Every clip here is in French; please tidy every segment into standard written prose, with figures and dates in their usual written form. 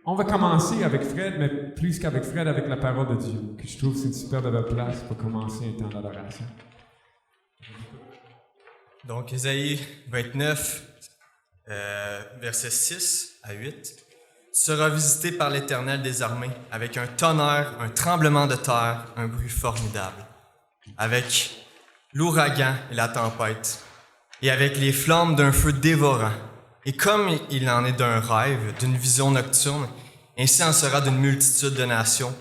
On va commencer avec Fred, mais plus qu'avec Fred, avec la parole de Dieu, que je trouve que c'est une super belle place pour commencer un temps d'adoration. Donc, Ésaïe 29, versets 6 à 8. Tu seras visité par l'Éternel des armées, avec un tonnerre, un tremblement de terre, un bruit formidable, avec l'ouragan et la tempête, et avec les flammes d'un feu dévorant. Et comme il en est d'un rêve, d'une vision nocturne, ainsi en sera d'une multitude de nations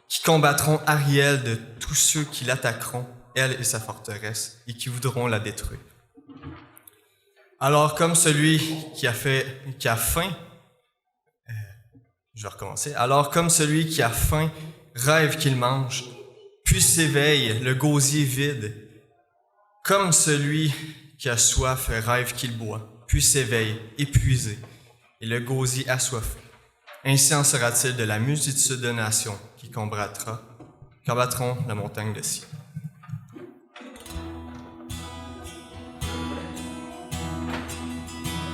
qui combattront Ariel de tous ceux qui l'attaqueront, elle et sa forteresse, et qui voudront la détruire. Alors comme celui qui a faim, je vais recommencer. Alors comme celui qui a faim rêve qu'il mange, puis s'éveille, le gosier vide. Comme celui qui a soif rêve qu'il boit, puis s'éveille, épuisé, et le gosier assoiffé. Ainsi en sera-t-il de la multitude de nations qui combattront la montagne de Sion.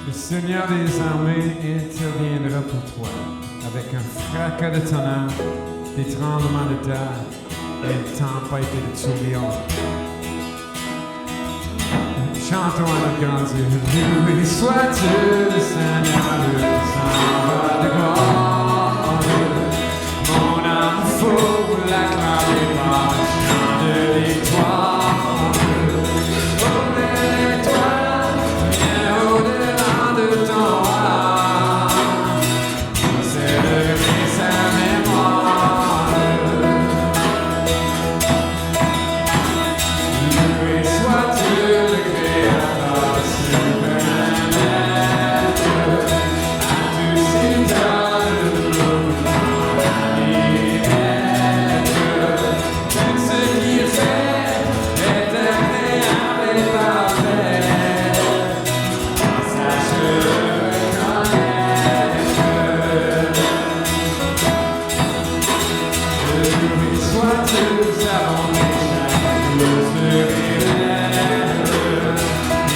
Le Seigneur des armées interviendra pour toi, avec un fracas de tonnerre, des tremblements de terre et une tempête de tourbillons. Chantons à notre grand Dieu. Loué sois-tu le Seigneur, le Saint de gloire. Mon âme faut l'acclamer par un chant de victoire. Oh, l'étoile vient au-delà de ton roi. Célébrer sa mémoire. Loué sois-tu le Créateur suprême, à tous ces donne le louange, la tout ce qu'il fait est agréable et parfait. Sache le reconnaître. Loué sois-tu, nous avons déjà tous le révèle.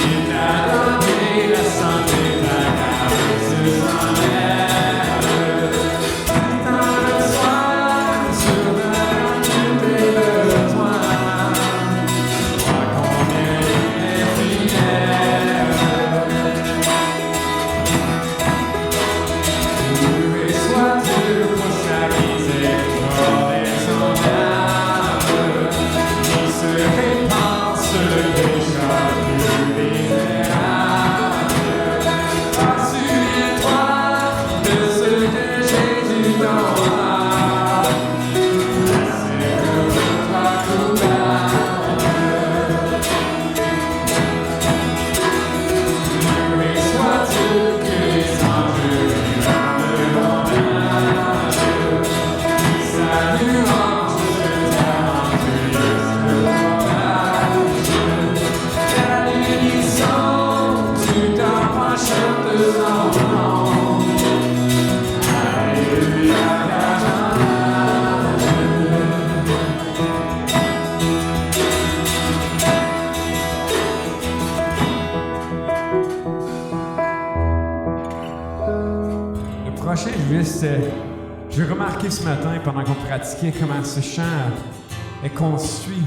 Il t'a donné la santé, ta grâce s'en elle. Dans le soir, surveille tous tes besoins. Vois combien il est fidèle. Loué sois-tu pour sa miséricorde et son âme, qui se répand sur le pécheur plus misérable. Ah, souviens-toi de ce que Jésus t'aura. C'est pour toi coupable. Loué sois-tu que les anges lui rendent l'hommage. Qui sa louange se terre en à l'unisson, tout en chante son nom. Alléluia, Le prochain, j'ai remarqué ce matin, pendant qu'on pratiquait, comment ce chant est construit.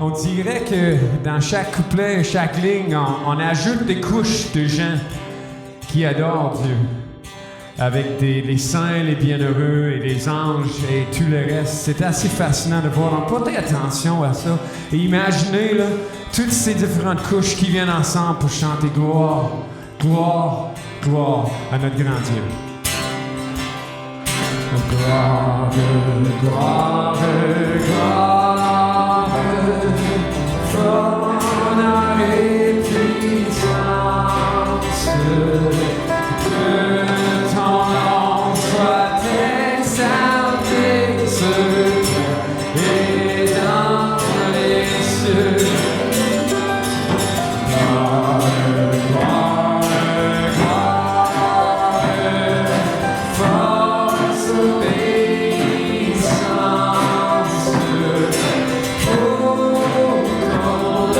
On dirait que dans chaque couplet, chaque ligne, on ajoute des couches de gens qui adorent Dieu. Avec les saints, les bienheureux et les anges et tout le reste. C'est assez fascinant de voir. Donc, portez attention à ça. Et imaginez là, toutes ces différentes couches qui viennent ensemble pour chanter gloire, gloire, gloire à notre grand Dieu. Gloire, gloire, gloire, honneur et puissance, que ton nom soit exalté sur terre et dans les cieux. Gloire, gloire, gloire, force, obéissance, oh, ton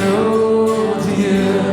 oh Dieu.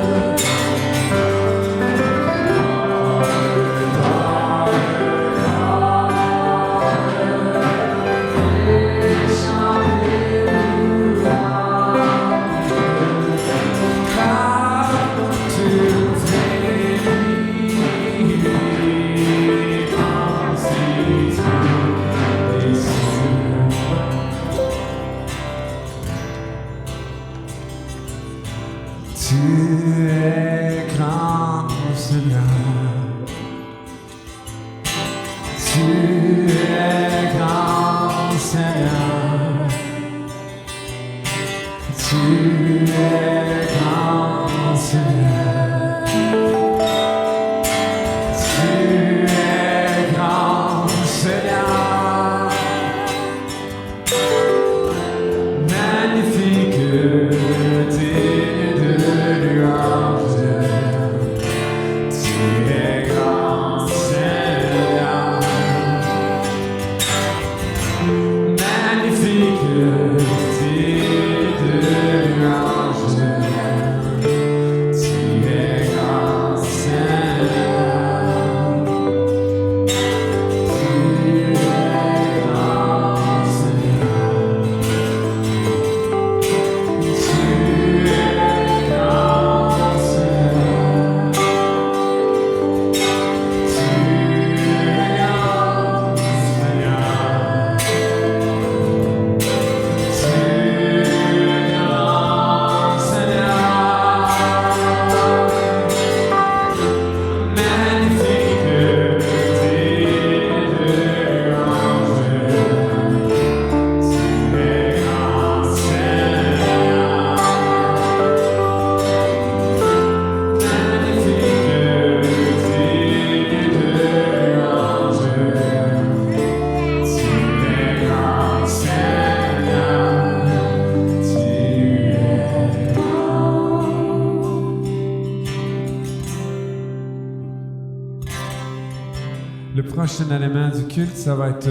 Le prochain élément du culte, ça va être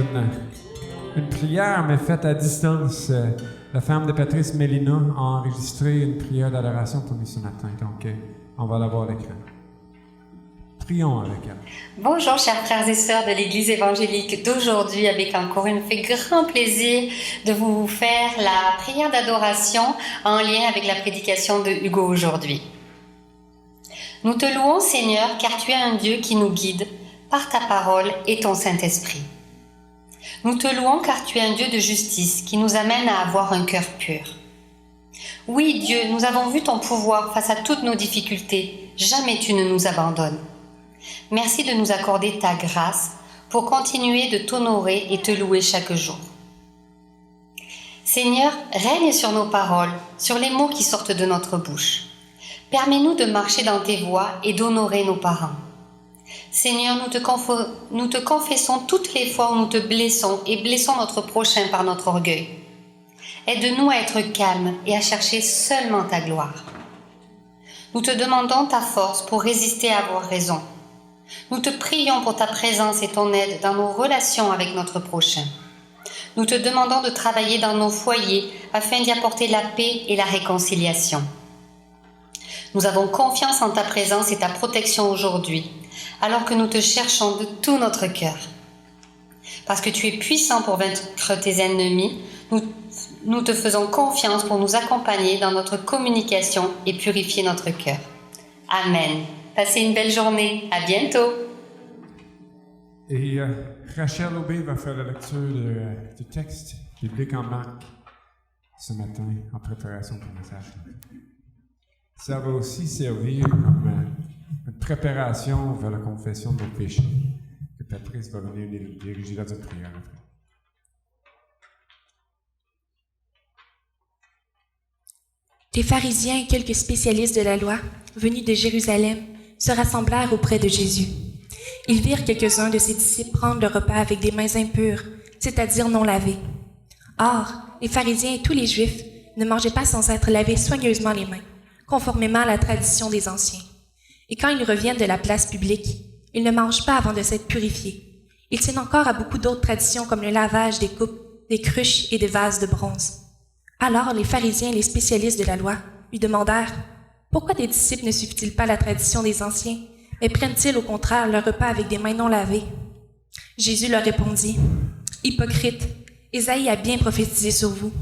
une prière, mais faite à distance. La femme de Patrice Mélina a enregistré une prière d'adoration pour nous ce matin, donc on va la voir à l'écran. Prions avec elle. Bonjour chers frères et sœurs de l'Église évangélique d'aujourd'hui, avec encore une fois grand plaisir de vous faire la prière d'adoration en lien avec la prédication de Hugo aujourd'hui. Nous te louons Seigneur, car tu es un Dieu qui nous guide par ta parole et ton Saint-Esprit. Nous te louons car tu es un Dieu de justice qui nous amène à avoir un cœur pur. Oui Dieu, nous avons vu ton pouvoir face à toutes nos difficultés, jamais tu ne nous abandonnes. Merci de nous accorder ta grâce pour continuer de t'honorer et te louer chaque jour. Seigneur, règne sur nos paroles, sur les mots qui sortent de notre bouche. Permets-nous de marcher dans tes voies et d'honorer nos parents. Seigneur, nous te confessons toutes les fois où nous te blessons et blessons notre prochain par notre orgueil. Aide-nous à être calmes et à chercher seulement ta gloire. Nous te demandons ta force pour résister à avoir raison. Nous te prions pour ta présence et ton aide dans nos relations avec notre prochain. Nous te demandons de travailler dans nos foyers afin d'y apporter la paix et la réconciliation. Nous avons confiance en ta présence et ta protection aujourd'hui, alors que nous te cherchons de tout notre cœur. Parce que tu es puissant pour vaincre tes ennemis, nous te faisons confiance pour nous accompagner dans notre communication et purifier notre cœur. Amen. Passez une belle journée. À bientôt. Et Rachel Aubé va faire la lecture du texte biblique en Marc ce matin en préparation pour le message. Ça va aussi servir comme une préparation vers la confession de nos péchés, que Patrice va venir diriger dans une prière après. Les pharisiens et quelques spécialistes de la loi, venus de Jérusalem, se rassemblèrent auprès de Jésus. Ils virent quelques-uns de ses disciples prendre le repas avec des mains impures, c'est-à-dire non lavées. Or, les pharisiens et tous les Juifs ne mangeaient pas sans s'être lavés soigneusement les mains, conformément à la tradition des anciens. Et quand ils reviennent de la place publique, ils ne mangent pas avant de s'être purifiés. Ils tiennent encore à beaucoup d'autres traditions comme le lavage des coupes, des cruches et des vases de bronze. Alors les pharisiens et les spécialistes de la loi lui demandèrent « Pourquoi tes disciples ne suivent-ils pas la tradition des anciens, mais prennent-ils au contraire leur repas avec des mains non lavées? » Jésus leur répondit « Hypocrite, Ésaïe a bien prophétisé sur vous.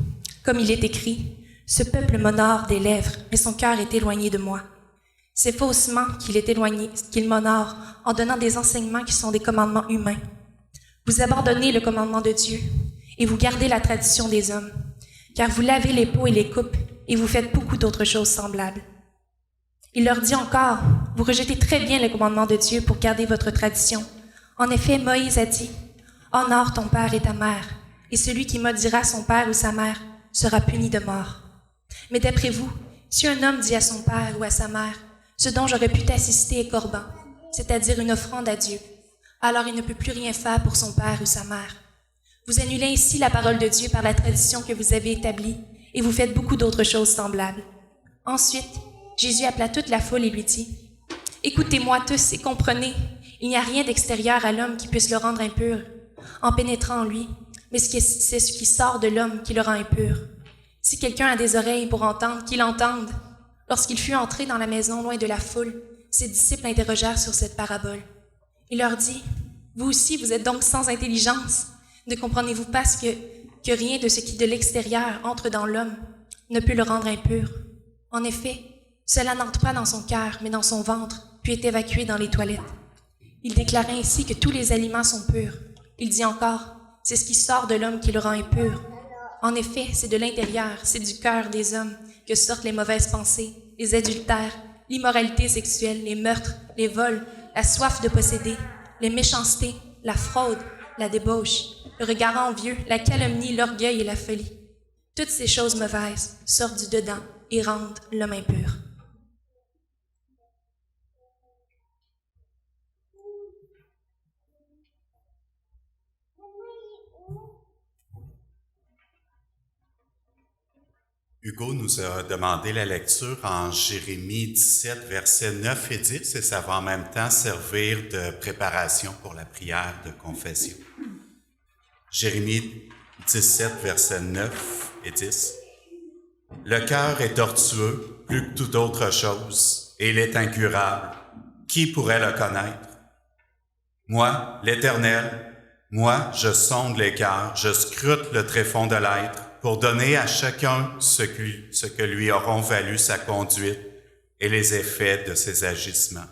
Comme il est écrit, « Ce peuple m'honore des lèvres, mais son cœur est éloigné de moi. » C'est faussement qu'il m'honore en donnant des enseignements qui sont des commandements humains. Vous abandonnez le commandement de Dieu et vous gardez la tradition des hommes, car vous lavez les pots et les coupes et vous faites beaucoup d'autres choses semblables. Il leur dit encore, « Vous rejetez très bien le commandement de Dieu pour garder votre tradition. En effet, Moïse a dit, « Honore ton père et ta mère, et celui qui maudira son père ou sa mère sera puni de mort. » Mais d'après vous, si un homme dit à son père ou à sa mère, « Ce dont j'aurais pu t'assister est corban, c'est-à-dire une offrande à Dieu, alors il ne peut plus rien faire pour son père ou sa mère. Vous annulez ainsi la parole de Dieu par la tradition que vous avez établie, et vous faites beaucoup d'autres choses semblables. » Ensuite, Jésus appela toute la foule et lui dit, « Écoutez-moi tous et comprenez, il n'y a rien d'extérieur à l'homme qui puisse le rendre impur, en pénétrant en lui, mais c'est ce qui sort de l'homme qui le rend impur. Si quelqu'un a des oreilles pour entendre, qu'il entende. » Lorsqu'il fut entré dans la maison loin de la foule, ses disciples l'interrogèrent sur cette parabole. Il leur dit, « Vous aussi, vous êtes donc sans intelligence. Ne comprenez-vous pas que rien de ce qui de l'extérieur entre dans l'homme ne peut le rendre impur? En effet, cela n'entre pas dans son cœur, mais dans son ventre, puis est évacué dans les toilettes. » Il déclara ainsi que tous les aliments sont purs. Il dit encore, « C'est ce qui sort de l'homme qui le rend impur. En effet, c'est de l'intérieur, c'est du cœur des hommes que sortent les mauvaises pensées, les adultères, l'immoralité sexuelle, les meurtres, les vols, la soif de posséder, les méchancetés, la fraude, la débauche, le regard envieux, la calomnie, l'orgueil et la folie. Toutes ces choses mauvaises sortent du dedans et rendent l'homme impur. » Hugo nous a demandé la lecture en Jérémie 17, versets 9 et 10, et ça va en même temps servir de préparation pour la prière de confession. Jérémie 17, versets 9 et 10. « Le cœur est tortueux plus que toute autre chose, et il est incurable. Qui pourrait le connaître? Moi, l'Éternel, moi, je sonde les cœurs, je scrute le tréfonds de l'être, pour donner à chacun ce que lui auront valu sa conduite et les effets de ses agissements. »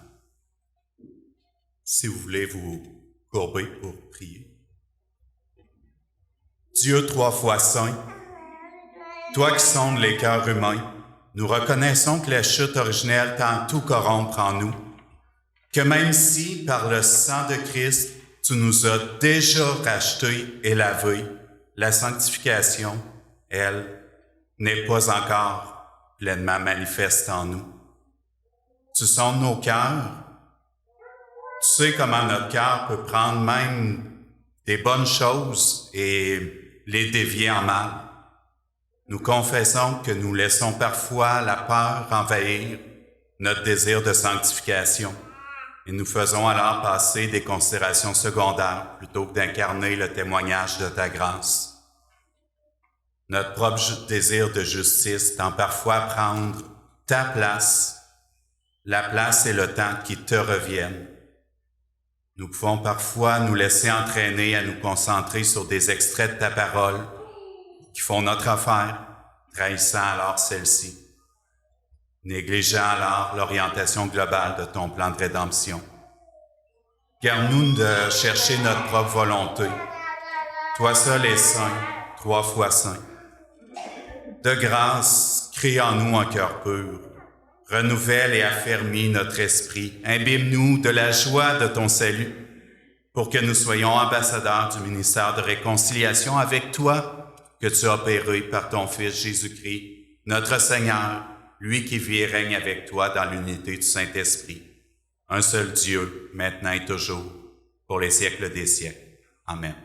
Si vous voulez vous courber pour prier. Dieu 3 fois saint, toi qui sondes les cœurs humains, nous reconnaissons que la chute originelle tend tout corrompre en nous, que même si, par le sang de Christ, tu nous as déjà rachetés et lavés, la sanctification, elle, n'est pas encore pleinement manifeste en nous. Tu sondes nos cœurs. Tu sais comment notre cœur peut prendre même des bonnes choses et les dévier en mal. Nous confessons que nous laissons parfois la peur envahir notre désir de sanctification et nous faisons alors passer des considérations secondaires plutôt que d'incarner le témoignage de ta grâce. Notre propre désir de justice tend parfois à prendre ta place, la place et le temps qui te reviennent. Nous pouvons parfois nous laisser entraîner à nous concentrer sur des extraits de ta parole qui font notre affaire, trahissant alors celle-ci, négligeant alors l'orientation globale de ton plan de rédemption. Garde-nous de chercher notre propre volonté. Toi seul es saint, 3 fois saint. De grâce, crée en nous un cœur pur. Renouvelle et affermis notre esprit. Imbibe-nous de la joie de ton salut, pour que nous soyons ambassadeurs du ministère de réconciliation avec toi, que tu as opéré par ton Fils Jésus-Christ, notre Seigneur, lui qui vit et règne avec toi dans l'unité du Saint-Esprit. Un seul Dieu, maintenant et toujours, pour les siècles des siècles. Amen.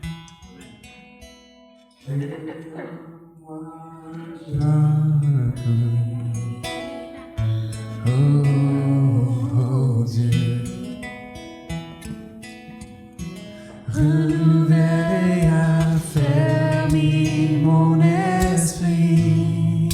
Oh Dieu, renouvelle et affermis mon esprit.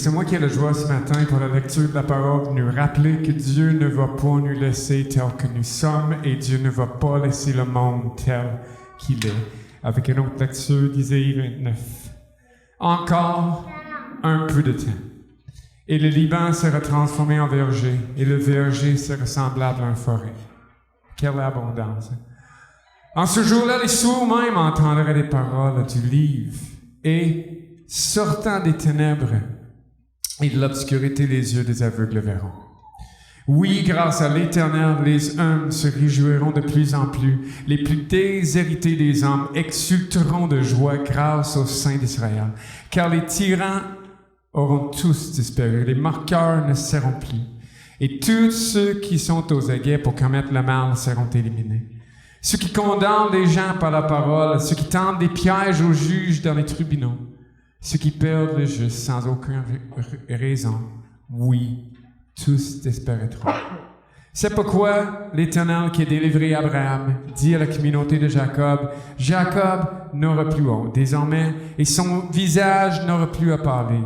c'est moi qui ai la joie ce matin pour la lecture de la parole de nous rappeler que Dieu ne va pas nous laisser tel que nous sommes et Dieu ne va pas laisser le monde tel qu'il est. Avec une autre lecture d'Isaïe 29. Encore un peu de temps. Et le Liban sera transformé en verger, et le verger sera semblable à une forêt. Quelle abondance! En ce jour-là, les sourds même entendraient les paroles du livre, et sortant des ténèbres et de l'obscurité, les yeux des aveugles verront. Oui, grâce à l'Éternel, les hommes se réjouiront de plus en plus. Les plus déshérités des hommes exulteront de joie grâce au Saint d'Israël. Car les tyrans auront tous disparu, les moqueurs ne seront plus. Et tous ceux qui sont aux aguets pour commettre le mal seront éliminés. Ceux qui condamnent les gens par la parole, ceux qui tendent des pièges aux juges dans les tribunaux, ceux qui perdent le juste sans aucune raison, oui, tous disparaîtront. C'est pourquoi l'Éternel qui a délivré Abraham dit à la communauté de Jacob, Jacob n'aura plus honte désormais, et son visage n'aura plus à parler,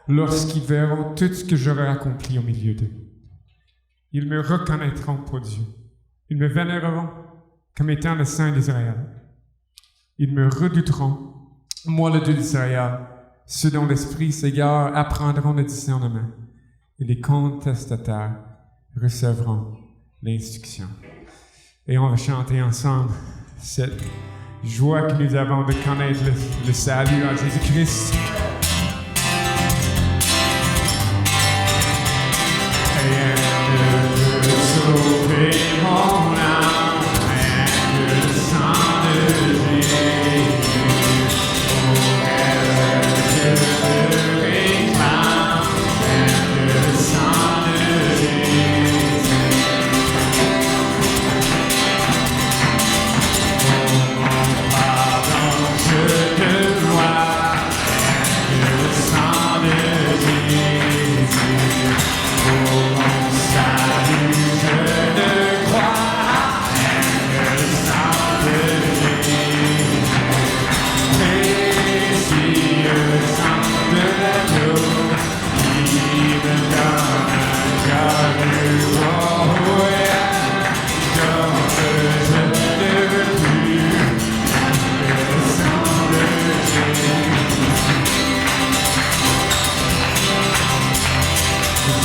lorsqu'ils verront tout ce que j'aurai accompli au milieu d'eux. Ils me reconnaîtront pour Dieu. Ils me vénéreront comme étant le Saint d'Israël. Ils me redouteront, moi le Dieu d'Israël. Ceux dont l'esprit s'égare apprendront le discernement, et les contestataires recevront l'instruction. Et on va chanter ensemble cette joie que nous avons de connaître le salut en Jésus-Christ. Et de sauver mon âme, et le sang de Jésus, pour elle je te réclame, et le sang de Jésus. Pour mon pardon je te dois, et le sang de Jésus. Pour mon salut je ne crois que le sang de Jésus. Précieux sang de l'agneau qui me donne un cœur nouveau. Comme je ne veux plus que le sang de Jésus.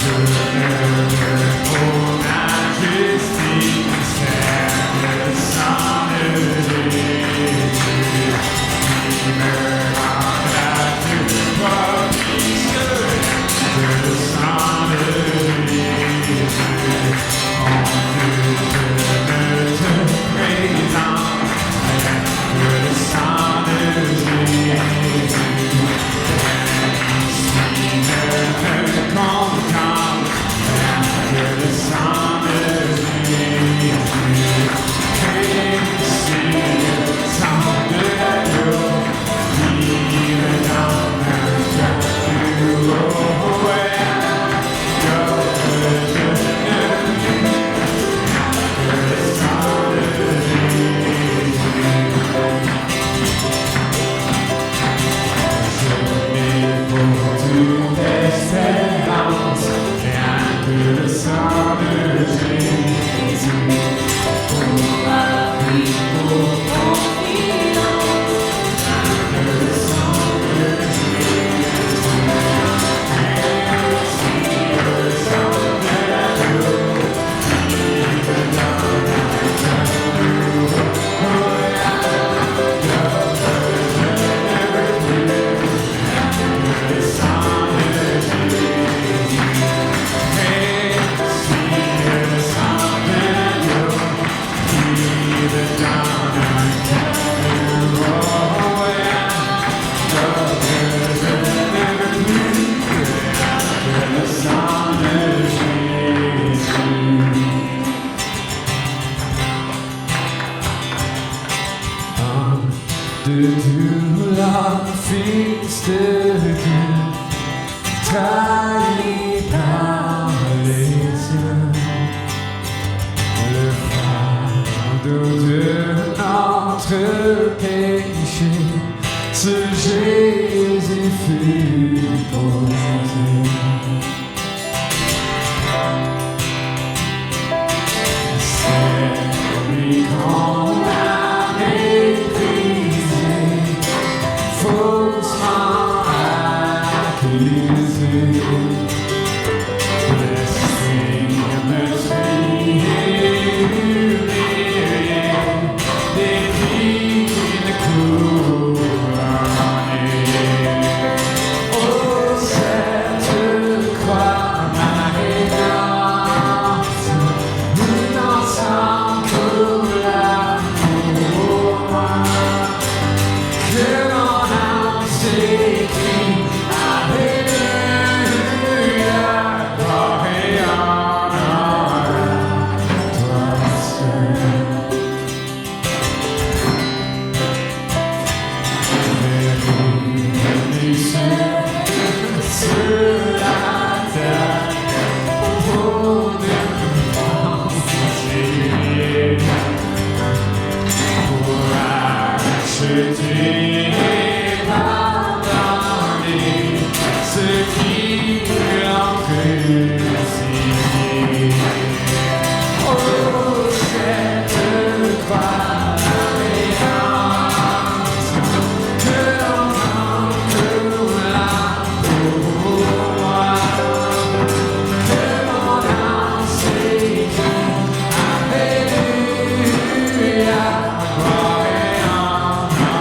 Je ne veux pour ma justice, c'est le sang de Jésus qui me rendra plus propice que le sang de Jésus. Mon Dieu, je me te présente que le sang de Jésus. Si je me contente que le sang de Jésus, précieux sang de l'agneau qui me donne un cœur nouveau. Que le sang de Jésus. Je n'ai pour toute espérance rien que le sang de Jésus. Pour ma vie, pour confiance, rien que le sang de Jésus. Merci le sang de l'agneau qui me donne un cœur nouveau. Le sang de Jésus, précieux le sang de l'agneau qui me donne un cœur nouveau. Je ne veux plus que le sang de Jésus. Homme de douleur, Fils de Dieu, trahi par les hommes, le fardeau de notre péché, ce Jésus fut posé. faussement accusé. L'estime me humilié, depuis une couronnée. Oh, cette croix m'arrêtante, une ensemble pour l'amour, que mon âme s'écrie, Alléluia, gloire et honneur à toi seul. Venu sur la terre pour nous enseigner, pour acheter et pardonner ceux qui l'ont crucifié. Oh, cette croix arrêtante, que l'on entoure là pour moi, que mon âme s'écrie, Alléluia, gloire et honneur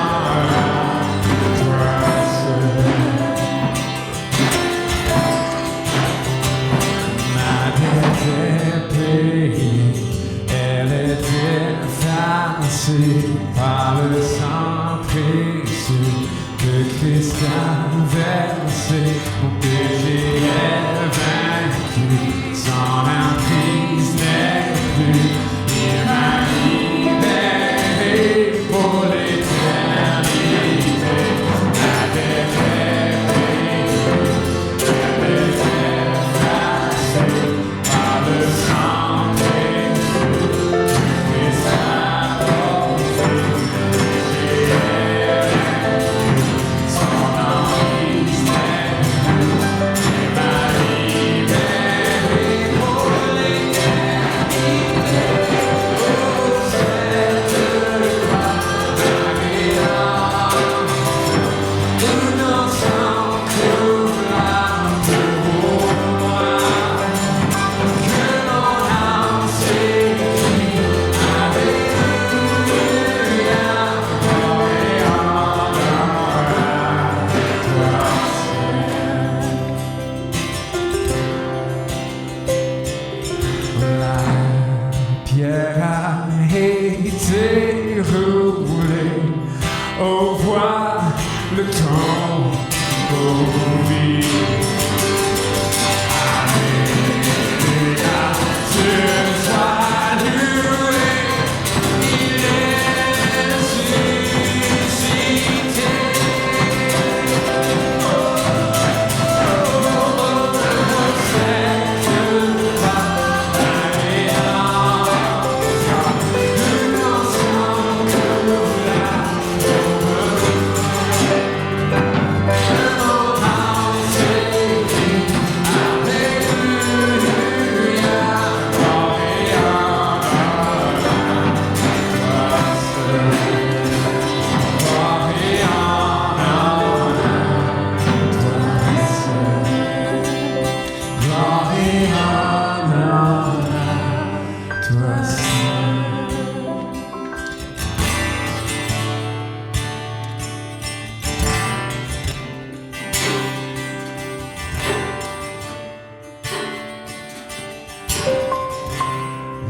à toi seul. Ma dette est payée, elle est effacée par le sang précieux que Christ a versé. Mon péché est vaincu, son emprise n'est plus. Il m'a libéré pour l'éternité. Ma dette est payée, elle est effacée par le sang précieux que Christ a porté. Son emprise n'est plus. Il m'a libéré pour l'éternité. Oh, cette croix arrêtante, une ensemble pour l'amour, que mon âme s'écrie, Alléluia, gloire et honneur à toi seul. La pierre a été roulée, oh, vois le tombeau vide. Alléluia, Dieu soit loué, il est ressuscité. Cette croix arrêtante, une ensemble pour que mon âme s'écrie, Alléluia, gloire et honneur à toi seul. Gloire et honneur à toi seul. Gloire et honneur à toi seul.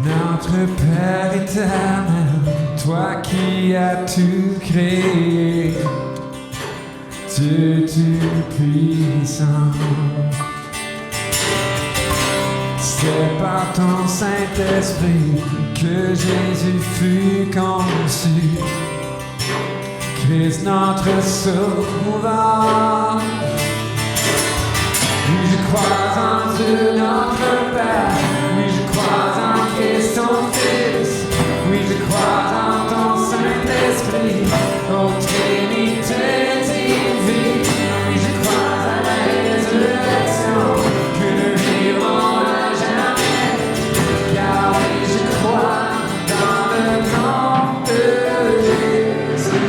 Notre Père éternel, toi qui as tout créé, Dieu tout-puissant, c'est par ton Saint-Esprit que Jésus fut conçu, Christ notre Sauveur. Oui, je crois en Dieu notre Père, oui, je crois en Christ ton Fils, oui, je crois en ton Saint-Esprit, ô Trinité divine, oui, je crois à la résurrection, que nous vivrons à jamais, car oui, je crois dans le nom de Jésus.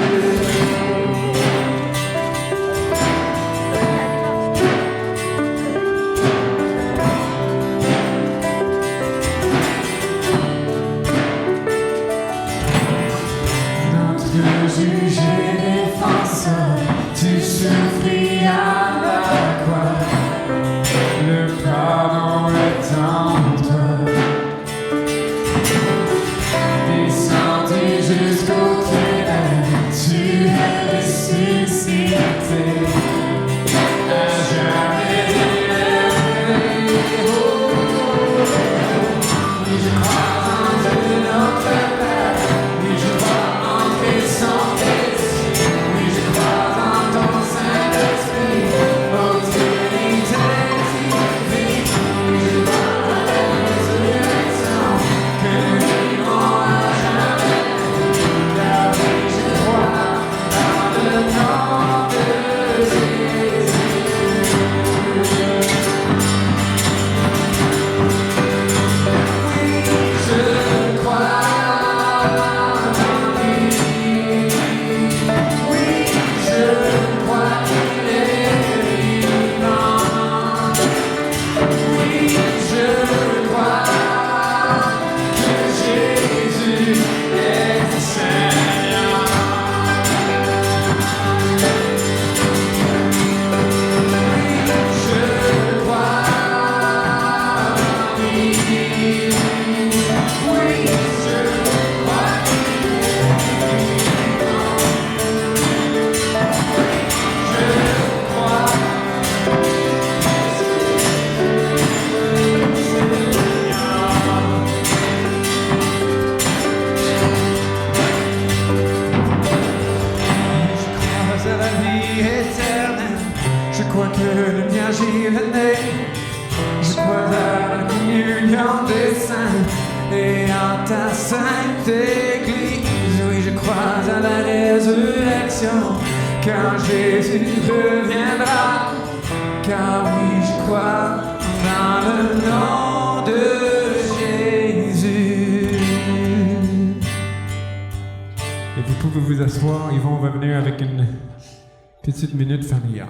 Petite minute familiale.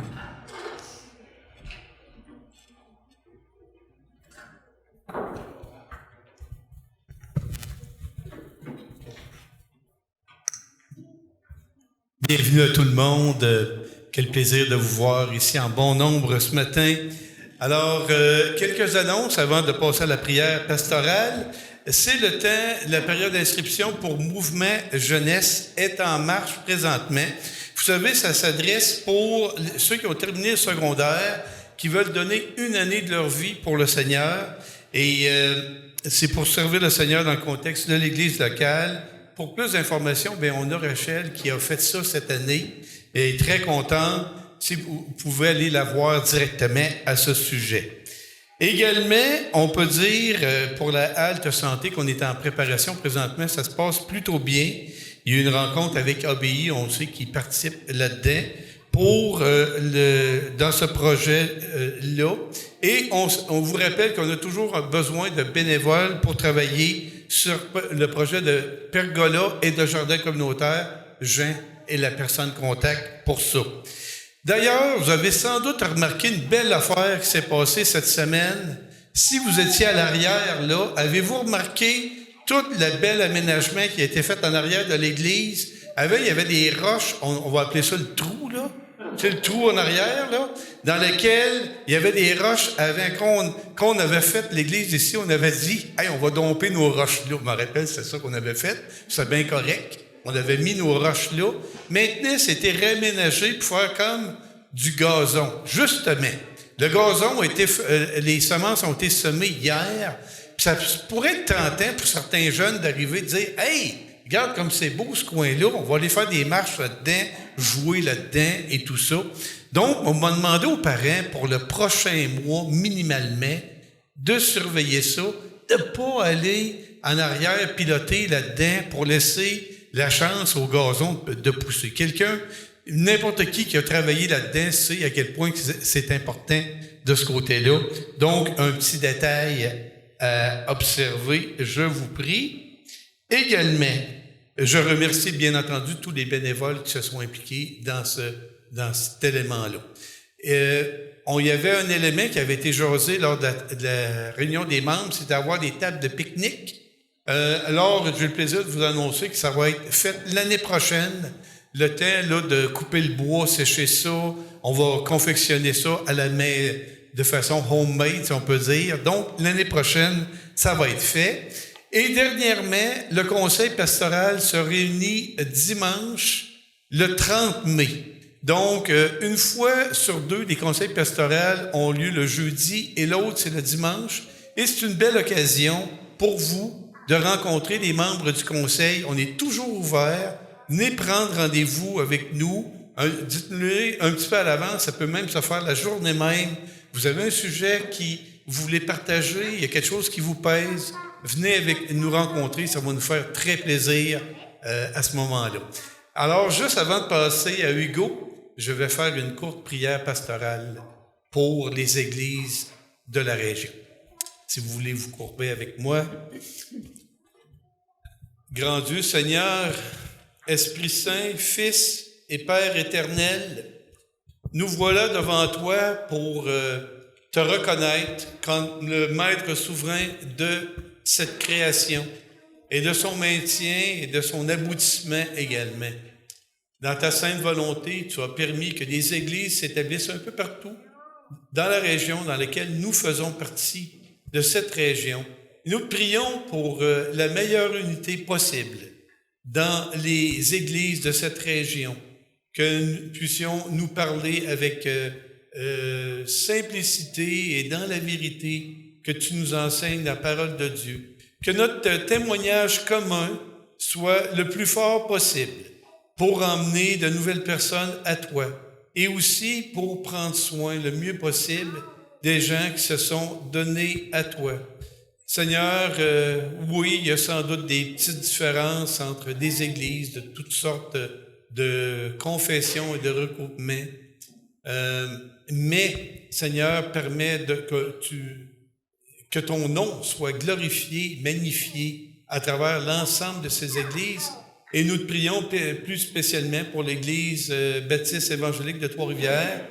Bienvenue à tout le monde. Quel plaisir de vous voir ici en bon nombre ce matin. Alors, quelques annonces avant de passer à la prière pastorale. C'est le temps, la période d'inscription pour Mouvement Jeunesse est en marche présentement. Vous savez, ça s'adresse pour ceux qui ont terminé le secondaire, qui veulent donner une année de leur vie pour le Seigneur. Et c'est pour servir le Seigneur dans le contexte de l'Église locale. Pour plus d'informations, bien, on a Rachel qui a fait ça cette année et est très contente. Si vous pouvez aller la voir directement à ce sujet. Également, on peut dire pour la halte santé qu'on est en préparation présentement, ça se passe plutôt bien. Il y a eu une rencontre avec ABI, on sait qu'ils participent là-dedans pour dans ce projet-là. Et on vous rappelle qu'on a toujours besoin de bénévoles pour travailler sur le projet de pergola et de jardin communautaire. Jean est la personne contact pour ça. D'ailleurs, vous avez sans doute remarqué une belle affaire qui s'est passée cette semaine. Si vous étiez à l'arrière, là, avez-vous remarqué tout le bel aménagement qui a été fait en arrière de l'église? Il y avait des roches, on va appeler ça le trou, là. C'est le trou en arrière, là, dans lequel il y avait des roches avant qu'on avait fait l'église ici. On avait dit, hey, on va domper nos roches là. Je me rappelle, c'est ça qu'on avait fait. C'est bien correct. On avait mis nos roches là. Maintenant, c'était réaménagé pour faire comme du gazon. Justement, le gazon les semences ont été semées hier. Puis ça pourrait être tentant pour certains jeunes d'arriver et de dire, hey, regarde comme c'est beau ce coin-là, on va aller faire des marches là-dedans, jouer là-dedans et tout ça. Donc, on m'a demandé aux parents pour le prochain mois, minimalement, de surveiller ça, de ne pas aller en arrière piloter là-dedans pour laisser la chance au gazon de pousser. N'importe qui a travaillé là-dedans sait à quel point c'est important de ce côté-là. Donc, un petit détail à observer, je vous prie. Également, je remercie bien entendu tous les bénévoles qui se sont impliqués dans cet élément-là. Il y avait un élément qui avait été jasé lors de la réunion des membres, c'est d'avoir des tables de pique-nique. Alors, j'ai le plaisir de vous annoncer que ça va être fait l'année prochaine. Le temps là, de couper le bois, sécher ça, on va confectionner ça à la main de façon homemade, si on peut dire. Donc, l'année prochaine, ça va être fait. Et dernièrement, le conseil pastoral se réunit dimanche, le 30 mai. Donc, une fois sur deux, les conseils pastoraux ont lieu le jeudi et l'autre, c'est le dimanche. Et c'est une belle occasion pour vous de rencontrer les membres du conseil. On est toujours ouvert. Venez prendre rendez-vous avec nous. Dites-nous un petit peu à l'avance. Ça peut même se faire la journée même. Vous avez un sujet qui vous voulez partager, il y a quelque chose qui vous pèse. Venez nous rencontrer. Ça va nous faire très plaisir à ce moment-là. Alors, juste avant de passer à Hugo, je vais faire une courte prière pastorale pour les églises de la région. Si vous voulez vous courber avec moi. Grand Dieu, Seigneur, Esprit Saint, Fils et Père éternel, nous voilà devant toi pour te reconnaître comme le maître souverain de cette création et de son maintien et de son aboutissement également. Dans ta sainte volonté, tu as permis que des églises s'établissent un peu partout dans la région dans laquelle nous faisons partie de cette région. Nous prions pour la meilleure unité possible dans les églises de cette région, que nous puissions nous parler avec simplicité et dans la vérité que tu nous enseignes la parole de Dieu. Que notre témoignage commun soit le plus fort possible pour emmener de nouvelles personnes à toi et aussi pour prendre soin le mieux possible des gens qui se sont donnés à toi. Seigneur, oui, il y a sans doute des petites différences entre des églises de toutes sortes de confessions et de regroupements, mais, Seigneur, permets que ton nom soit glorifié, magnifié à travers l'ensemble de ces églises. Et nous te prions plus spécialement pour l'Église baptiste évangélique de Trois-Rivières,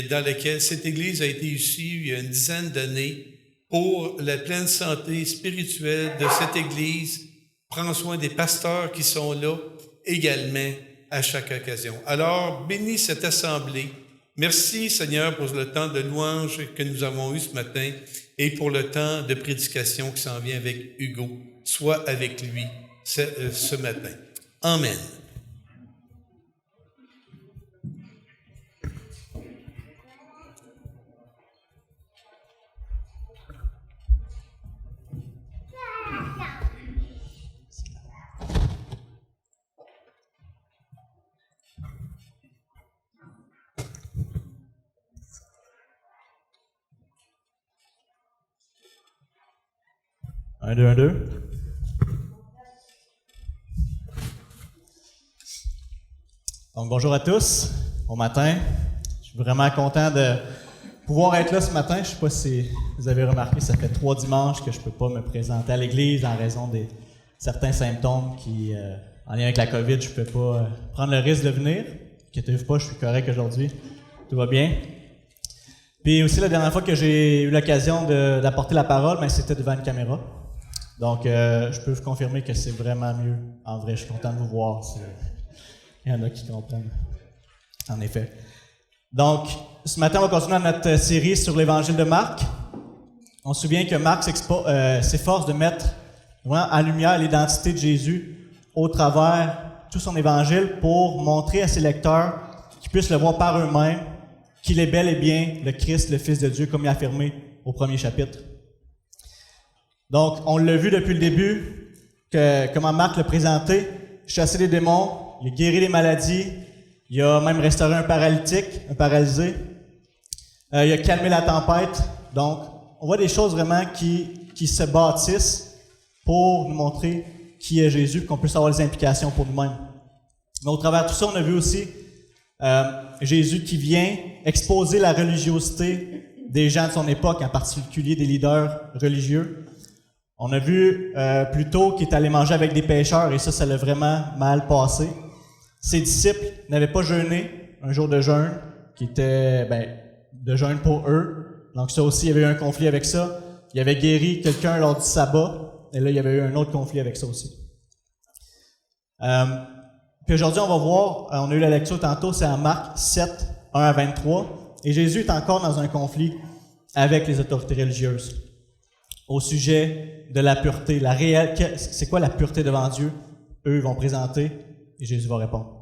dans laquelle cette Église a été issue il y a une dizaine d'années, pour la pleine santé spirituelle de cette Église. Prends soin des pasteurs qui sont là également à chaque occasion. Alors, bénis cette assemblée. Merci, Seigneur, pour le temps de louange que nous avons eu ce matin et pour le temps de prédication qui s'en vient avec Hugo. Sois avec lui ce matin. Amen. Un, deux, un, deux. Donc, bonjour à tous. Bon matin. Je suis vraiment content de pouvoir être là ce matin. Je ne sais pas si vous avez remarqué, ça fait 3 dimanches que je ne peux pas me présenter à l'église en raison de certains symptômes qui, en lien avec la COVID, je ne peux pas prendre le risque de venir. Inquiétez-vous pas, je suis correct aujourd'hui. Tout va bien. Puis aussi, la dernière fois que j'ai eu l'occasion d'apporter la parole, c'était devant une caméra. Donc, je peux vous confirmer que c'est vraiment mieux. En vrai, je suis content de vous voir. Il y en a qui comprennent. En effet. Donc, ce matin, on va continuer notre série sur l'Évangile de Marc. On se souvient que Marc s'efforce de mettre vraiment en lumière l'identité de Jésus au travers tout son Évangile pour montrer à ses lecteurs qu'ils puissent le voir par eux-mêmes, qu'il est bel et bien le Christ, le Fils de Dieu, comme il a affirmé au premier chapitre. Donc, on l'a vu depuis le début, comment Marc l'a présenté, chasser les démons, il a guéri les maladies, il a même restauré un paralytique, un paralysé, il a calmé la tempête. Donc, on voit des choses vraiment qui se bâtissent pour nous montrer qui est Jésus, qu'on puisse avoir les implications pour nous-mêmes. Mais au travers de tout ça, on a vu aussi Jésus qui vient exposer la religiosité des gens de son époque, en particulier des leaders religieux. On a vu plus tôt qu'il est allé manger avec des pécheurs et ça l'a vraiment mal passé. Ses disciples n'avaient pas jeûné, un jour de jeûne, qui était de jeûne pour eux. Donc ça aussi, il y avait eu un conflit avec ça. Il avait guéri quelqu'un lors du sabbat, et là, il y avait eu un autre conflit avec ça aussi. Puis aujourd'hui, on va voir, on a eu la lecture tantôt, c'est en Marc 7, 1 à 23, et Jésus est encore dans un conflit avec les autorités religieuses au sujet de la pureté. C'est quoi la pureté devant Dieu? Eux vont présenter et Jésus va répondre.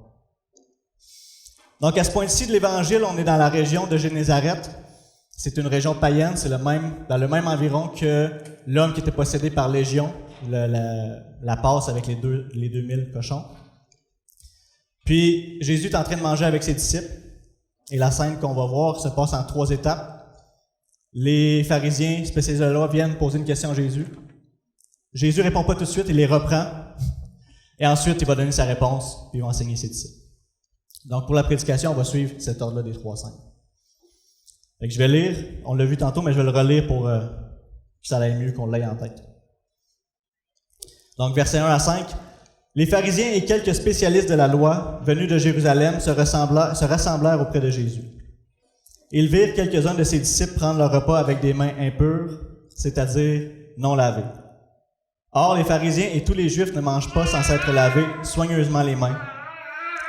Donc à ce point-ci de l'Évangile, on est dans la région de Génézareth. C'est une région païenne, c'est dans le même environ que l'homme qui était possédé par Légion, la passe avec les 2000 cochons. Puis Jésus est en train de manger avec ses disciples et la scène qu'on va voir se passe en 3 étapes. Les pharisiens spécialistes de la loi viennent poser une question à Jésus. Jésus répond pas tout de suite, il les reprend. Et ensuite, il va donner sa réponse, puis il va enseigner ses disciples. Donc, pour la prédication, on va suivre cet ordre-là des 3 scènes. Fait que je vais lire, on l'a vu tantôt, mais je vais le relire pour que ça aille mieux qu'on l'ait en tête. Donc, versets 1 à 5. Les pharisiens et quelques spécialistes de la loi, venus de Jérusalem, se rassemblèrent auprès de Jésus. Ils virent quelques-uns de ses disciples prendre leur repas avec des mains impures, c'est-à-dire non lavées. Or, les pharisiens et tous les Juifs ne mangent pas sans s'être lavés soigneusement les mains,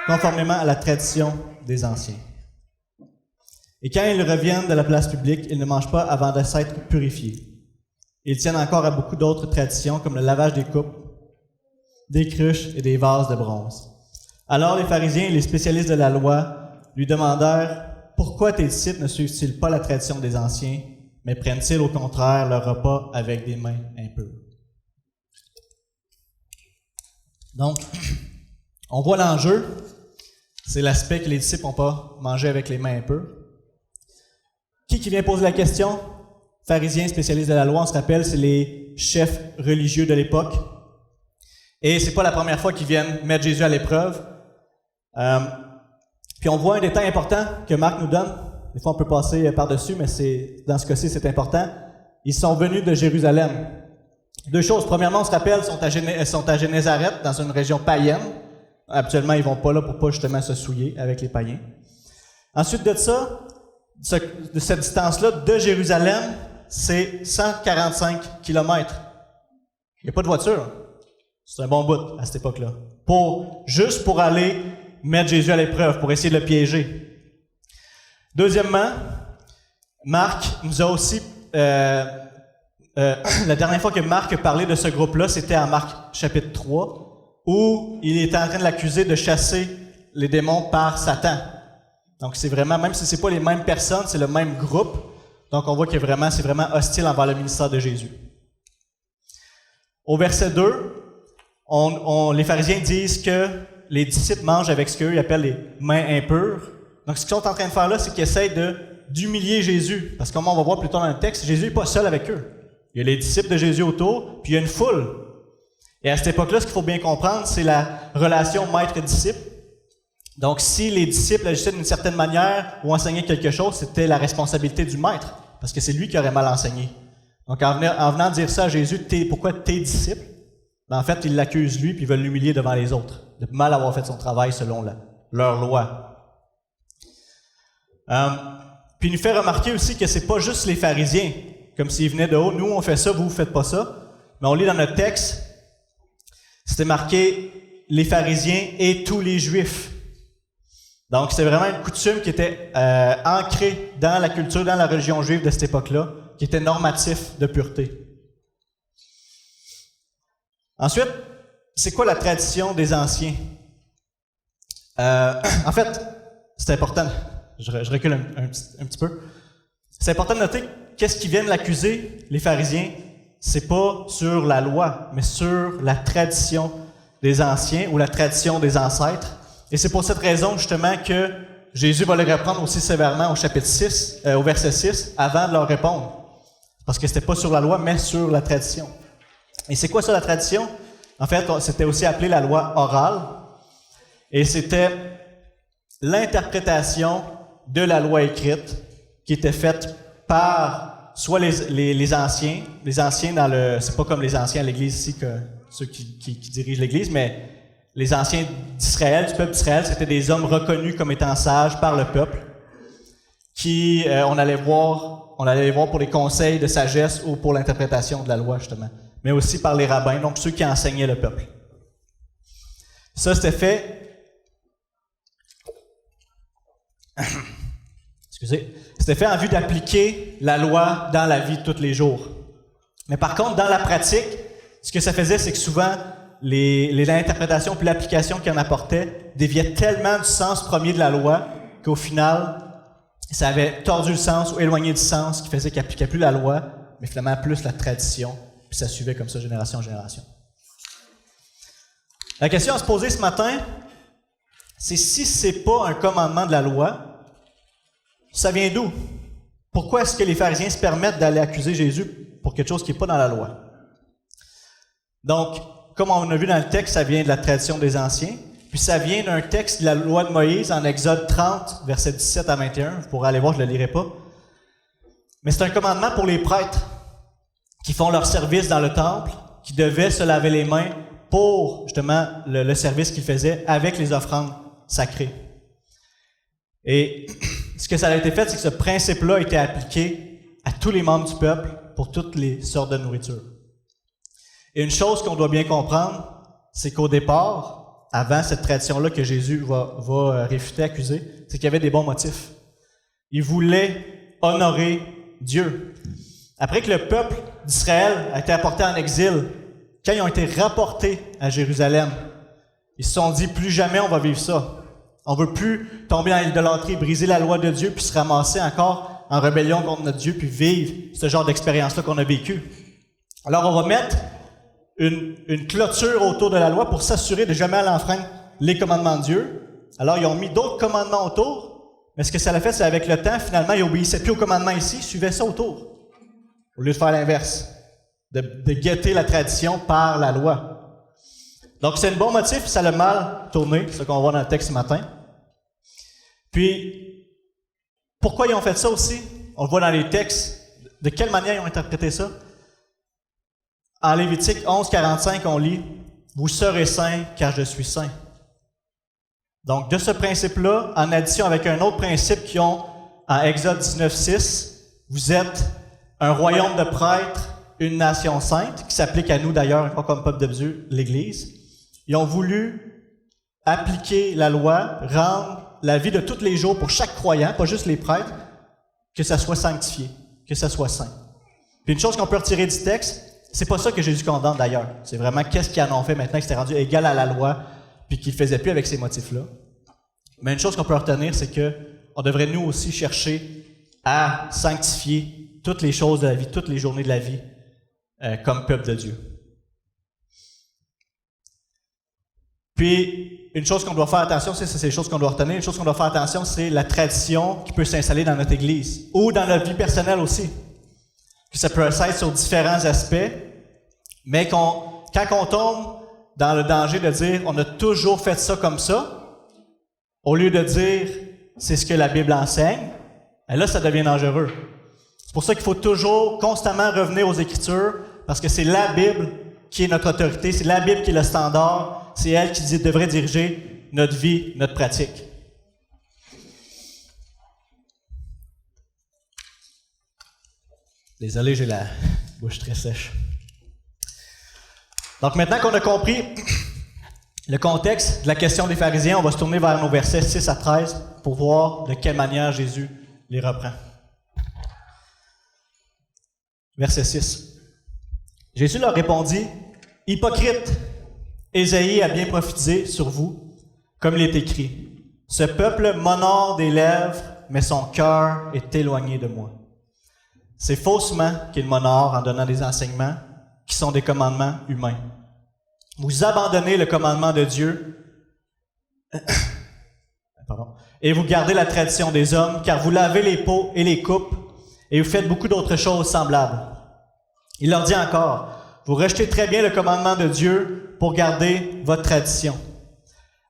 conformément à la tradition des anciens. Et quand ils reviennent de la place publique, ils ne mangent pas avant de s'être purifiés. Ils tiennent encore à beaucoup d'autres traditions, comme le lavage des coupes, des cruches et des vases de bronze. Alors les pharisiens et les spécialistes de la loi lui demandèrent « Pourquoi tes disciples ne suivent-ils pas la tradition des anciens, mais prennent-ils au contraire leur repas avec des mains impures? » Donc, on voit l'enjeu, c'est l'aspect que les disciples n'ont pas mangé avec les mains impures. Qui vient poser la question? Pharisiens, spécialistes de la loi, on se rappelle, c'est les chefs religieux de l'époque. Et c'est pas la première fois qu'ils viennent mettre Jésus à l'épreuve. Puis on voit un détail important que Marc nous donne. Des fois, on peut passer par-dessus, mais dans ce cas-ci, c'est important. Ils sont venus de Jérusalem. 2 choses. Premièrement, on se rappelle, ils sont à Génézareth, dans une région païenne. Habituellement, ils vont pas là pour pas justement se souiller avec les païens. Ensuite de ça, de cette distance-là, de Jérusalem, c'est 145 km. Il n'y a pas de voiture. C'est un bon bout à cette époque-là. Juste pour aller mettre Jésus à l'épreuve, pour essayer de le piéger. Deuxièmement, Marc nous a aussi... la dernière fois que Marc a parlé de ce groupe-là, c'était en Marc chapitre 3, où il était en train de l'accuser de chasser les démons par Satan. Donc c'est vraiment, même si c'est pas les mêmes personnes, c'est le même groupe. Donc on voit que c'est vraiment hostile envers le ministère de Jésus. Au verset 2, les pharisiens disent que les disciples mangent avec ce qu'eux appellent les mains impures. Donc ce qu'ils sont en train de faire là, c'est qu'ils essayent d'humilier Jésus. Parce que comme on va voir plus tard dans le texte, Jésus n'est pas seul avec eux. Il y a les disciples de Jésus autour, puis il y a une foule. Et à cette époque-là, ce qu'il faut bien comprendre, c'est la relation maître-disciple. Donc, si les disciples agissaient d'une certaine manière ou enseignaient quelque chose, c'était la responsabilité du maître, parce que c'est lui qui aurait mal enseigné. Donc, en venant dire ça à Jésus, pourquoi tes disciples? Ben, en fait, ils l'accusent lui, puis ils veulent l'humilier devant les autres, de mal avoir fait son travail selon leur loi. Puis il nous fait remarquer aussi que c'est pas juste les pharisiens, comme s'ils venaient de haut, nous on fait ça, vous faites pas ça. Mais on lit dans notre texte, c'était marqué les pharisiens et tous les juifs. Donc c'est vraiment une coutume qui était ancrée dans la culture, dans la religion juive de cette époque-là, qui était normatif de pureté. Ensuite, c'est quoi la tradition des anciens? En fait, c'est important, je recule un petit peu. C'est important de noter qu'est-ce qui viennent l'accuser, les pharisiens, c'est pas sur la loi, mais sur la tradition des anciens ou la tradition des ancêtres. Et c'est pour cette raison, justement, que Jésus va les reprendre aussi sévèrement au chapitre 6, au verset 6, avant de leur répondre. Parce que c'était pas sur la loi, mais sur la tradition. Et c'est quoi ça, la tradition? En fait, c'était aussi appelé la loi orale. Et c'était l'interprétation de la loi écrite qui était faite par soit les anciens dans le... C'est pas comme les anciens à l'Église ici, que ceux qui dirigent l'Église, mais les anciens d'Israël, du peuple d'Israël, c'était des hommes reconnus comme étant sages par le peuple, qui on allait voir pour les conseils de sagesse ou pour l'interprétation de la loi, justement, mais aussi par les rabbins, donc ceux qui enseignaient le peuple. Ça, c'était fait... C'était fait en vue d'appliquer la loi dans la vie de tous les jours. Mais par contre, dans la pratique, ce que ça faisait, c'est que souvent, l'interprétation puis l'application qu'il en apportait déviait tellement du sens premier de la loi qu'au final, ça avait tordu le sens ou éloigné du sens, qui faisait qu'il n'appliquait plus la loi, mais finalement plus la tradition, puis ça suivait comme ça, génération en génération. La question à se poser ce matin, c'est si c'est pas un commandement de la loi, ça vient d'où? Pourquoi est-ce que les pharisiens se permettent d'aller accuser Jésus pour quelque chose qui n'est pas dans la loi? Donc, comme on a vu dans le texte, ça vient de la tradition des anciens, puis ça vient d'un texte de la loi de Moïse en Exode 30, versets 17 à 21. Vous pourrez aller voir, je ne le lirai pas. Mais c'est un commandement pour les prêtres qui font leur service dans le temple, qui devaient se laver les mains pour, justement, le service qu'ils faisaient avec les offrandes sacrées. Et ce que ça a été fait, c'est que ce principe-là a été appliqué à tous les membres du peuple pour toutes les sortes de nourriture. Et une chose qu'on doit bien comprendre, c'est qu'au départ, avant cette tradition-là que Jésus va réfuter, accuser, c'est qu'il y avait des bons motifs. Il voulait honorer Dieu. Après que le peuple d'Israël a été apporté en exil, quand ils ont été rapportés à Jérusalem, ils se sont dit, plus jamais on va vivre ça. On ne veut plus tomber dans l'idolâtrie, briser la loi de Dieu, puis se ramasser encore en rébellion contre notre Dieu, puis vivre ce genre d'expérience-là qu'on a vécu. Alors on va mettre une clôture autour de la loi pour s'assurer de jamais aller enfreindre les commandements de Dieu. Alors ils ont mis d'autres commandements autour, mais ce que ça a fait, c'est avec le temps, finalement, ils n'obéissaient plus aux commandements ici, ils suivaient ça autour. Au lieu de faire l'inverse, de guetter la tradition par la loi. Donc c'est un bon motif, ça a mal tourné, ce qu'on voit dans le texte ce matin. Puis, pourquoi ils ont fait ça aussi? On le voit dans les textes. De quelle manière ils ont interprété ça? En Lévitique 11, 45, on lit « Vous serez saints, car je suis saint ». Donc, de ce principe-là, en addition avec un autre principe qu'ils ont en Exode 19, 6, vous êtes un royaume de prêtres, une nation sainte, qui s'applique à nous d'ailleurs, comme peuple de Dieu, l'Église. Ils ont voulu appliquer la loi, rendre la vie de tous les jours pour chaque croyant, pas juste les prêtres, que ça soit sanctifié, que ça soit saint. Puis une chose qu'on peut retirer du texte, c'est pas ça que Jésus condamne d'ailleurs. C'est vraiment qu'est-ce qu'ils en ont fait maintenant que c'était rendu égal à la loi, puis qu'ils ne faisaient plus avec ces motifs-là. Mais une chose qu'on peut retenir, c'est que on devrait nous aussi chercher à sanctifier toutes les choses de la vie, toutes les journées de la vie, comme peuple de Dieu. Puis, une chose qu'on doit faire attention, c'est les choses qu'on doit retenir. Une chose qu'on doit faire attention, c'est la tradition qui peut s'installer dans notre Église ou dans notre vie personnelle aussi. Puis ça peut être sur différents aspects, mais quand on tombe dans le danger de dire « on a toujours fait ça comme ça », au lieu de dire « c'est ce que la Bible enseigne », là, ça devient dangereux. C'est pour ça qu'il faut toujours constamment revenir aux Écritures, parce que c'est la Bible qui est notre autorité, c'est la Bible qui est le standard, c'est elle qui devrait diriger notre vie, notre pratique. Désolé, j'ai la bouche très sèche. Donc maintenant qu'on a compris le contexte de la question des pharisiens, on va se tourner vers nos versets 6 à 13 pour voir de quelle manière Jésus les reprend. Verset 6. Jésus leur répondit, « Hypocrite, Ésaïe a bien prophétisé sur vous, comme il est écrit. Ce peuple m'honore des lèvres, mais son cœur est éloigné de moi. C'est faussement qu'il m'honore en donnant des enseignements qui sont des commandements humains. Vous abandonnez le commandement de Dieu et vous gardez la tradition des hommes, car vous lavez les pots et les coupes et vous faites beaucoup d'autres choses semblables. » Il leur dit encore, « Vous rejetez très bien le commandement de Dieu pour garder votre tradition.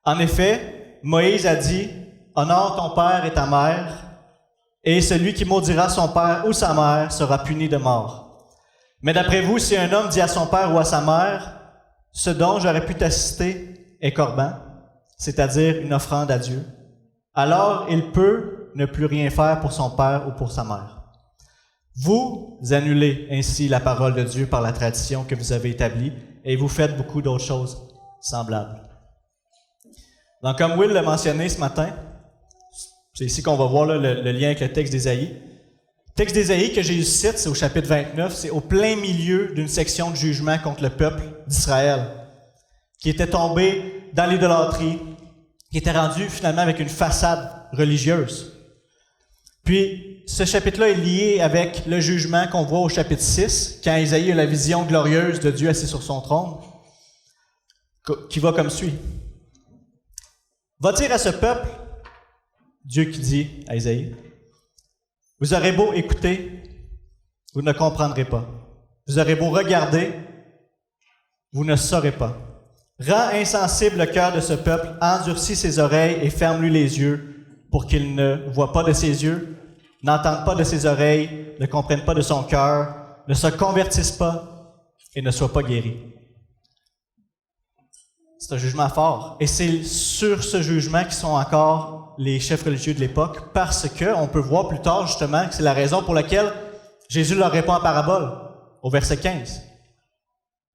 En effet, Moïse a dit, « Honore ton père et ta mère, et celui qui maudira son père ou sa mère sera puni de mort. Mais d'après vous, si un homme dit à son père ou à sa mère, « Ce dont j'aurais pu t'assister est corban, c'est-à-dire une offrande à Dieu, alors il peut ne plus rien faire pour son père ou pour sa mère. Vous annulez ainsi la parole de Dieu par la tradition que vous avez établie et vous faites beaucoup d'autres choses semblables. » Donc, comme Will l'a mentionné ce matin, c'est ici qu'on va voir là, le lien avec le texte d'Ésaïe. Le texte d'Ésaïe que Jésus cite, c'est au chapitre 29, c'est au plein milieu d'une section de jugement contre le peuple d'Israël, qui était tombé dans l'idolâtrie, qui était rendu finalement avec une façade religieuse. Puis, ce chapitre-là est lié avec le jugement qu'on voit au chapitre 6, quand Ésaïe a la vision glorieuse de Dieu assis sur son trône, qui va comme suit. « Va dire à ce peuple, Dieu qui dit à Ésaïe, « Vous aurez beau écouter, vous ne comprendrez pas. Vous aurez beau regarder, vous ne saurez pas. Rends insensible le cœur de ce peuple, endurcis ses oreilles et ferme-lui les yeux, pour qu'il ne voie pas de ses yeux, n'entende pas de ses oreilles, ne comprenne pas de son cœur, ne se convertisse pas et ne soit pas guéri. C'est un jugement fort. Et c'est sur ce jugement qui sont encore les chefs religieux de l'époque, parce qu'on peut voir plus tard justement que c'est la raison pour laquelle Jésus leur répond en parabole, au verset 15.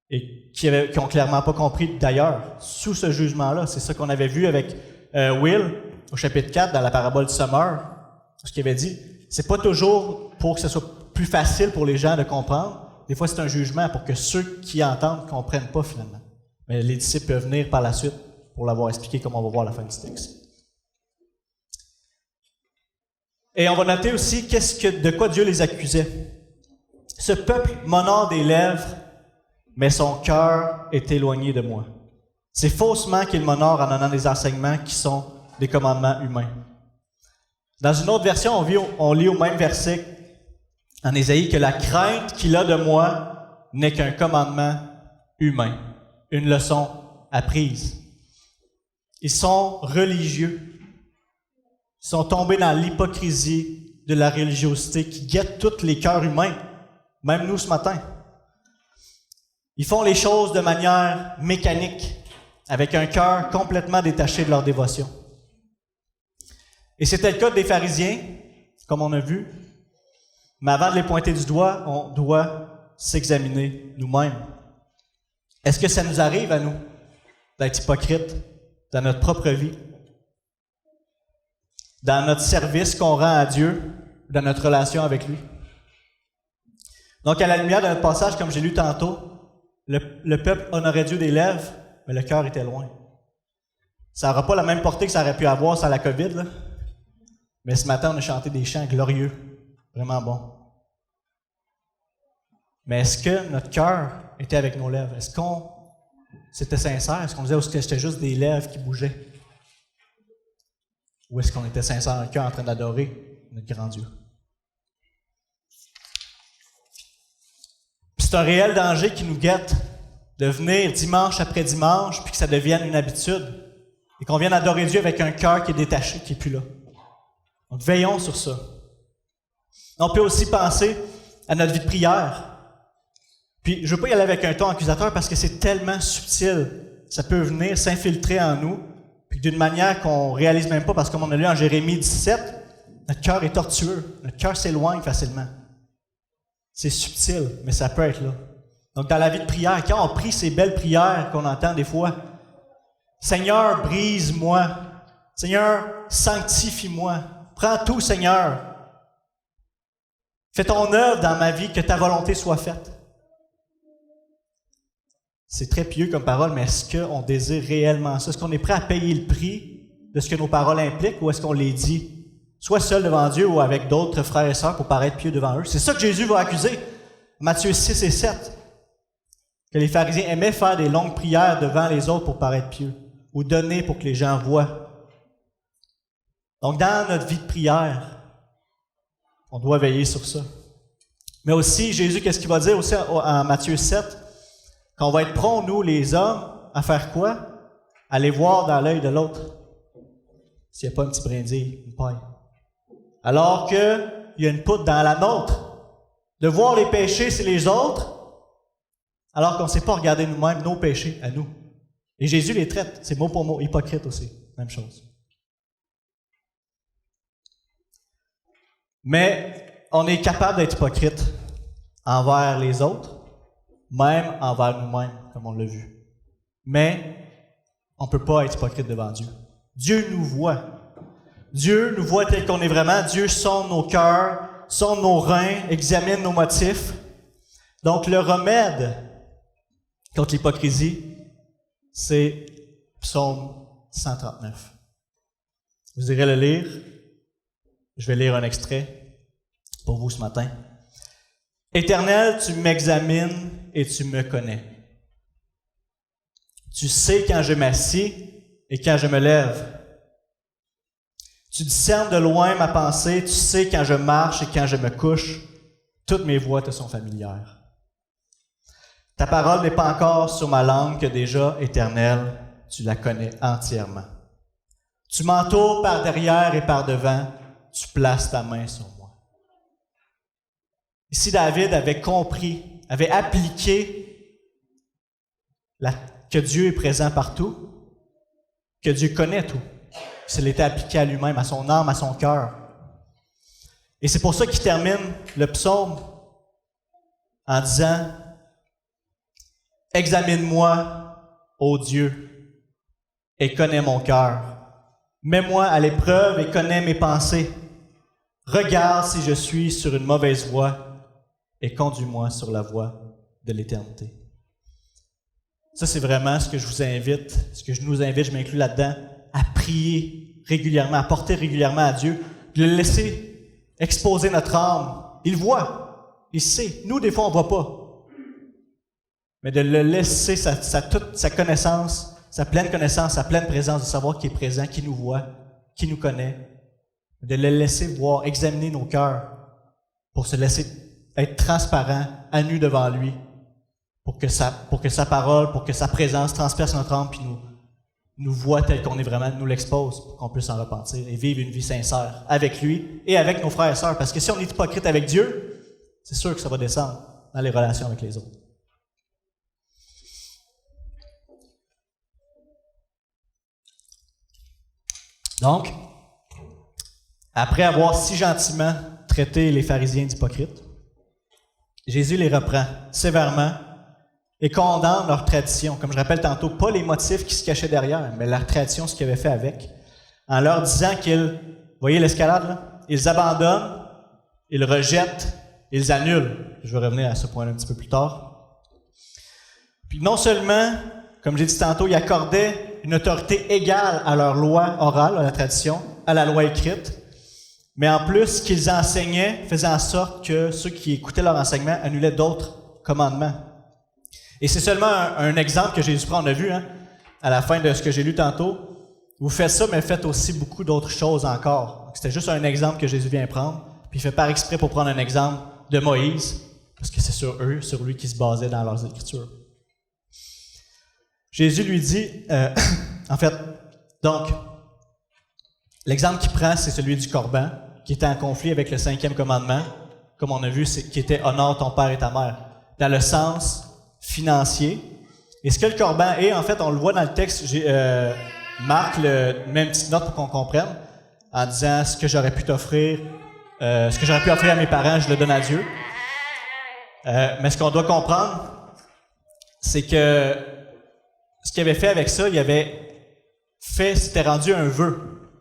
Et qui n'ont clairement pas compris d'ailleurs, sous ce jugement-là. C'est ça qu'on avait vu avec Will, au chapitre 4, dans la parabole du semeur, ce qu'il avait dit. C'est pas toujours pour que ce soit plus facile pour les gens de comprendre. Des fois, c'est un jugement pour que ceux qui entendent ne comprennent pas finalement. Mais les disciples peuvent venir par la suite pour l'avoir expliqué, comme on va voir à la fin du texte. Et on va noter aussi de quoi Dieu les accusait. Ce peuple m'honore des lèvres, mais son cœur est éloigné de moi. C'est faussement qu'il m'honore en donnant des enseignements qui sont des commandements humains. Dans une autre version, on lit au même verset en Ésaïe que la crainte qu'il a de moi n'est qu'un commandement humain, une leçon apprise. Ils sont religieux. Ils sont tombés dans l'hypocrisie de la religiosité qui guette tous les cœurs humains, même nous ce matin. Ils font les choses de manière mécanique, avec un cœur complètement détaché de leur dévotion. Et c'était le cas des pharisiens, comme on a vu. Mais avant de les pointer du doigt, on doit s'examiner nous-mêmes. Est-ce que ça nous arrive à nous d'être hypocrites dans notre propre vie, dans notre service qu'on rend à Dieu, dans notre relation avec lui? Donc, à la lumière de notre passage, comme j'ai lu tantôt, le peuple honorait Dieu des lèvres, mais le cœur était loin. Ça n'aura pas la même portée que ça aurait pu avoir sans la COVID, là. Mais ce matin, on a chanté des chants glorieux, vraiment bons. Mais est-ce que notre cœur était avec nos lèvres? Est-ce qu'on c'était sincère? Est-ce qu'on disait que c'était juste des lèvres qui bougeaient? Ou est-ce qu'on était sincère dans le cœur en train d'adorer notre grand Dieu? Puis c'est un réel danger qui nous guette de venir dimanche après dimanche, puis que ça devienne une habitude, et qu'on vienne adorer Dieu avec un cœur qui est détaché, qui n'est plus là. Donc veillons sur ça. On peut aussi penser à notre vie de prière. Puis je ne veux pas y aller avec un ton accusateur parce que c'est tellement subtil. Ça peut venir s'infiltrer en nous, puis d'une manière qu'on ne réalise même pas, parce que comme on a lu en Jérémie 17, notre cœur est tortueux, notre cœur s'éloigne facilement. C'est subtil, mais ça peut être là. Donc dans la vie de prière, quand on prie ces belles prières qu'on entend des fois, Seigneur, brise-moi. Seigneur, sanctifie-moi. Prends tout, Seigneur. Fais ton œuvre dans ma vie, que ta volonté soit faite. C'est très pieux comme parole, mais est-ce qu'on désire réellement ça? Est-ce qu'on est prêt à payer le prix de ce que nos paroles impliquent, ou est-ce qu'on les dit, soit seul devant Dieu ou avec d'autres frères et sœurs pour paraître pieux devant eux? C'est ça que Jésus va accuser. Matthieu 6 et 7. Que les pharisiens aimaient faire des longues prières devant les autres pour paraître pieux, ou donner pour que les gens voient. Donc, dans notre vie de prière, on doit veiller sur ça. Mais aussi, Jésus, qu'est-ce qu'il va dire aussi en Matthieu 7? Qu'on va être prompt, nous, les hommes, à faire quoi? Aller voir dans l'œil de l'autre. S'il n'y a pas un petit brindille, une paille. Alors qu'il y a une poutre dans la nôtre. De voir les péchés, c'est les autres, alors qu'on ne sait pas regarder nous-mêmes nos péchés à nous. Et Jésus les traite, c'est mot pour mot, hypocrite aussi, même chose. Mais on est capable d'être hypocrite envers les autres, même envers nous-mêmes, comme on l'a vu. Mais on ne peut pas être hypocrite devant Dieu. Dieu nous voit. Dieu nous voit tel qu'on est vraiment. Dieu sonde nos cœurs, sonde nos reins, examine nos motifs. Donc le remède contre l'hypocrisie, c'est Psaume 139. Vous irez le lire. Je vais lire un extrait pour vous ce matin. Éternel, tu m'examines et tu me connais. Tu sais quand je m'assis et quand je me lève. Tu discernes de loin ma pensée, tu sais quand je marche et quand je me couche. Toutes mes voies te sont familières. Ta parole n'est pas encore sur ma langue que déjà, Éternel, tu la connais entièrement. Tu m'entoures par derrière et par devant, tu places ta main sur moi. Ici, David avait compris, avait appliqué que Dieu est présent partout, que Dieu connaît tout. Ça l'était appliqué à lui-même, à son âme, à son cœur. Et c'est pour ça qu'il termine le psaume en disant « Examine-moi, ô Dieu, et connais mon cœur. Mets-moi à l'épreuve et connais mes pensées. Regarde si je suis sur une mauvaise voie et conduis-moi sur la voie de l'éternité. » Ça, c'est vraiment ce que je vous invite, ce que je nous invite, je m'inclus là-dedans, à prier régulièrement, à porter régulièrement à Dieu, de le laisser exposer notre âme. Il voit, il sait. Nous, des fois, on ne voit pas. Mais de le laisser toute sa connaissance, sa pleine connaissance, sa pleine présence, de savoir qu'il est présent, qu'il nous voit, qu'il nous connaît. De le laisser voir, examiner nos cœurs pour se laisser être transparent, à nu devant lui, pour que sa parole, pour que sa présence transperce notre âme, puis nous voit tel qu'on est vraiment, nous l'expose, pour qu'on puisse s'en repentir et vivre une vie sincère avec lui et avec nos frères et sœurs. Parce que si on est hypocrite avec Dieu, c'est sûr que ça va descendre dans les relations avec les autres. Donc, après avoir si gentiment traité les pharisiens d'hypocrites, Jésus les reprend sévèrement et condamne leur tradition. Comme je rappelle tantôt, pas les motifs qui se cachaient derrière, mais leur tradition, ce qu'ils avaient fait avec, en leur disant qu'ils, voyez l'escalade là, ils abandonnent, ils rejettent, ils annulent. Je vais revenir à ce point un petit peu plus tard. Puis non seulement, comme j'ai dit tantôt, ils accordaient une autorité égale à leur loi orale, à la tradition, à la loi écrite, mais en plus, ce qu'ils enseignaient faisait en sorte que ceux qui écoutaient leur enseignement annulaient d'autres commandements. Et c'est seulement un exemple que Jésus prend, on a vu, à la fin de ce que j'ai lu tantôt. Vous faites ça, mais faites aussi beaucoup d'autres choses encore. Donc, c'était juste un exemple que Jésus vient prendre, puis il fait par exprès pour prendre un exemple de Moïse, parce que c'est sur lui qu'ils se basaient dans leurs Écritures. Jésus lui dit, en fait, donc, l'exemple qu'il prend, c'est celui du Corban, qui était en conflit avec le 5e commandement, comme on a vu, qui était « Honore ton père et ta mère », dans le sens financier. Et ce que le Corban est, en fait, on le voit dans le texte, Marc met une petite note pour qu'on comprenne, en disant « Ce que j'aurais pu t'offrir, ce que j'aurais pu offrir à mes parents, je le donne à Dieu. » Mais ce qu'on doit comprendre, c'est que ce qu'il avait fait avec ça, c'était rendu un vœu.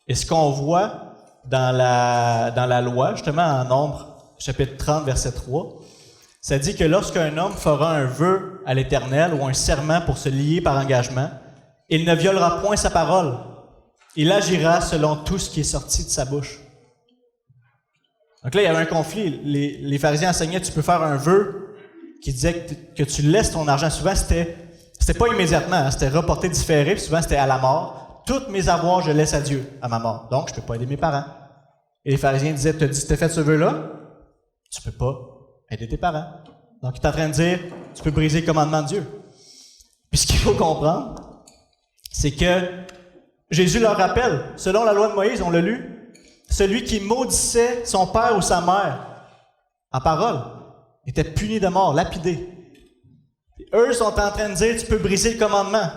Et ce qu'on voit dans la loi, justement en Nombre, chapitre 30, verset 3, ça dit que lorsqu'un homme fera un vœu à l'Éternel ou un serment pour se lier par engagement, il ne violera point sa parole. Il agira selon tout ce qui est sorti de sa bouche. Donc là, il y avait un conflit. Les pharisiens enseignaient, tu peux faire un vœu qui disait que tu laisses ton argent. Souvent, c'était pas immédiatement, c'était reporté, différé, puis souvent c'était à la mort. Toutes mes avoirs, je laisse à Dieu à ma mort. Donc, je ne peux pas aider mes parents. Et les pharisiens disaient, t'as fait ce vœu-là? Tu ne peux pas aider tes parents. Donc, il est en train de dire, tu peux briser le commandement de Dieu. Puis ce qu'il faut comprendre, c'est que Jésus leur rappelle, selon la loi de Moïse, on l'a lu, celui qui maudissait son père ou sa mère en parole était puni de mort, lapidé. Et eux sont en train de dire, tu peux briser le commandement.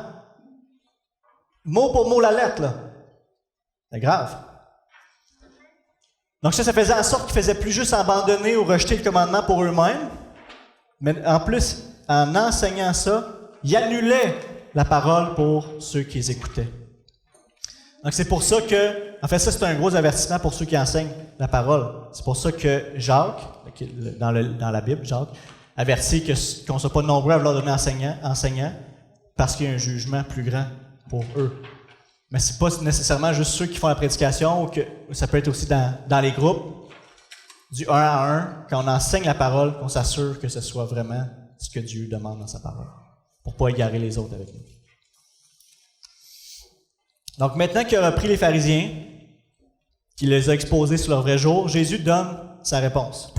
Mot pour mot la lettre, là. C'est grave. Donc ça faisait en sorte qu'ils faisaient plus juste abandonner ou rejeter le commandement pour eux-mêmes, mais en plus, en enseignant ça, ils annulaient la parole pour ceux qui les écoutaient. Donc c'est pour ça que, en fait ça c'est un gros avertissement pour ceux qui enseignent la parole. C'est pour ça que Jacques, dans la Bible, Jacques, avertit qu'on ne soit pas nombreux à vouloir donner enseignant parce qu'il y a un jugement plus grand pour eux. Mais c'est pas nécessairement juste ceux qui font la prédication, ou que ça peut être aussi dans les groupes, du 1 à 1, quand on enseigne la parole, qu'on s'assure que ce soit vraiment ce que Dieu demande dans sa parole, pour ne pas égarer les autres avec nous. Donc maintenant qu'il a repris les pharisiens, qu'il les a exposés sur leur vrai jour, Jésus donne sa réponse.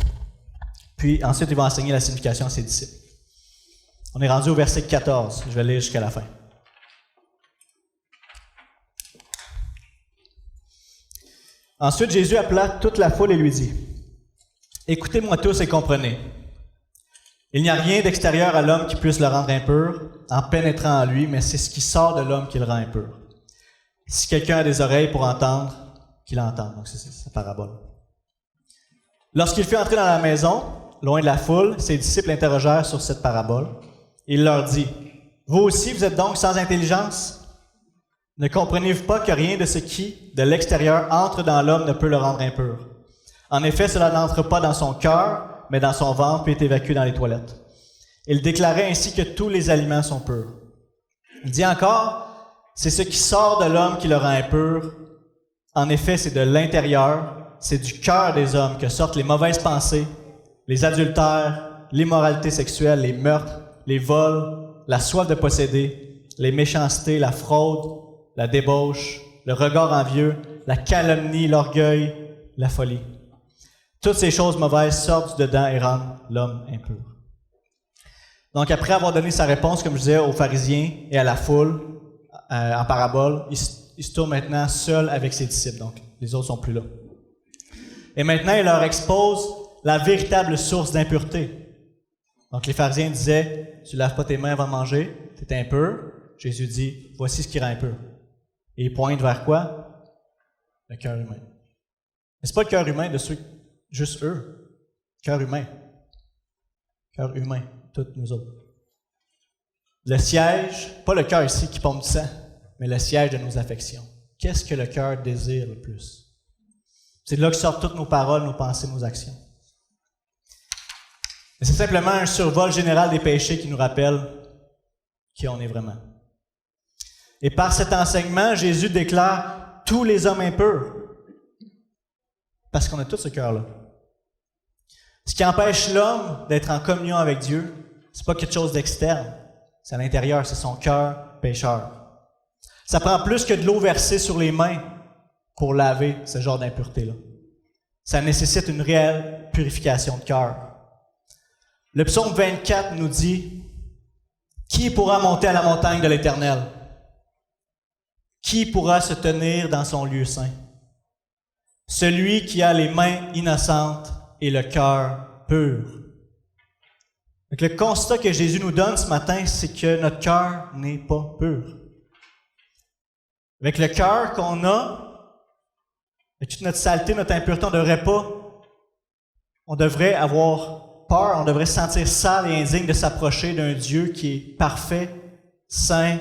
Puis ensuite, il va enseigner la signification à ses disciples. On est rendu au verset 14. Je vais lire jusqu'à la fin. Ensuite, Jésus appela toute la foule et lui dit, « Écoutez-moi tous et comprenez. Il n'y a rien d'extérieur à l'homme qui puisse le rendre impur en pénétrant en lui, mais c'est ce qui sort de l'homme qui le rend impur. Si quelqu'un a des oreilles pour entendre, qu'il entende. » Donc, c'est sa parabole. Lorsqu'il fut entré dans la maison, loin de la foule, ses disciples l'interrogèrent sur cette parabole. Il leur dit, « Vous aussi, vous êtes donc sans intelligence? Ne comprenez-vous pas que rien de ce qui, de l'extérieur, entre dans l'homme ne peut le rendre impur? En effet, cela n'entre pas dans son cœur, mais dans son ventre, puis est évacué dans les toilettes. » Il déclarait ainsi que tous les aliments sont purs. Il dit encore, « C'est ce qui sort de l'homme qui le rend impur. En effet, c'est de l'intérieur, c'est du cœur des hommes que sortent les mauvaises pensées, les adultères, l'immoralité sexuelle, les meurtres, les vols, la soif de posséder, les méchancetés, la fraude, la débauche, le regard envieux, la calomnie, l'orgueil, la folie. Toutes ces choses mauvaises sortent du dedans et rendent l'homme impur. » Donc, après avoir donné sa réponse, comme je disais, aux pharisiens et à la foule, en parabole, il se tourne maintenant seul avec ses disciples. Donc, les autres sont plus là. Et maintenant, il leur expose la véritable source d'impureté. Donc, les pharisiens disaient, « Tu ne laves pas tes mains avant de manger, tu es impur. » Jésus dit, « Voici ce qui rend impur. » Et il pointe vers quoi? Le cœur humain. Mais ce n'est pas le cœur humain de ceux, juste eux. Cœur humain. Cœur humain, toutes nous autres. Le siège, pas le cœur ici qui pompe du sang, mais le siège de nos affections. Qu'est-ce que le cœur désire le plus? C'est de là que sortent toutes nos paroles, nos pensées, nos actions. Et c'est simplement un survol général des péchés qui nous rappelle qui on est vraiment. Et par cet enseignement, Jésus déclare tous les hommes impurs. Parce qu'on a tout ce cœur-là. Ce qui empêche l'homme d'être en communion avec Dieu, c'est pas quelque chose d'externe. C'est à l'intérieur, c'est son cœur pécheur. Ça prend plus que de l'eau versée sur les mains pour laver ce genre d'impureté-là. Ça nécessite une réelle purification de cœur. Le psaume 24 nous dit « Qui pourra monter à la montagne de l'Éternel? Qui pourra se tenir dans son lieu saint? Celui qui a les mains innocentes et le cœur pur. » Donc, le constat que Jésus nous donne ce matin, c'est que notre cœur n'est pas pur. Avec le cœur qu'on a, avec toute notre saleté, notre impureté, on devrait avoir peur, on devrait se sentir sale et indigne de s'approcher d'un Dieu qui est parfait, saint,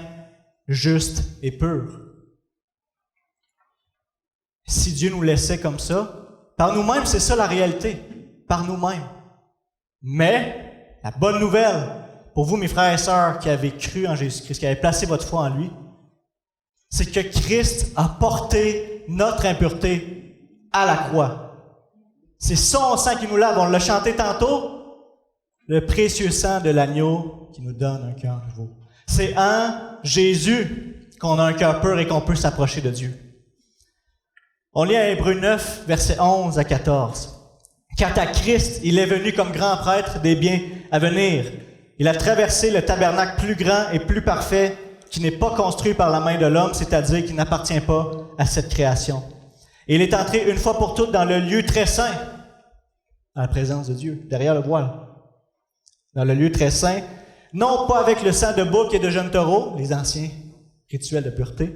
juste et pur. Si Dieu nous laissait comme ça, par nous-mêmes, c'est ça la réalité, par nous-mêmes. Mais, la bonne nouvelle, pour vous, mes frères et sœurs, qui avez cru en Jésus-Christ, qui avez placé votre foi en lui, c'est que Christ a porté notre impureté à la croix. C'est son sang qui nous lave, on l'a chanté tantôt, le précieux sang de l'agneau qui nous donne un cœur nouveau. C'est en Jésus qu'on a un cœur pur et qu'on peut s'approcher de Dieu. On lit à Hébreux 9, versets 11 à 14. « Quant à Christ, il est venu comme grand prêtre des biens à venir. Il a traversé le tabernacle plus grand et plus parfait qui n'est pas construit par la main de l'homme, c'est-à-dire qui n'appartient pas à cette création. Et il est entré une fois pour toutes dans le lieu très saint, à la présence de Dieu, derrière le voile. Dans le lieu très saint, non pas avec le sang de bouc et de jeunes taureaux, les anciens rituels de pureté,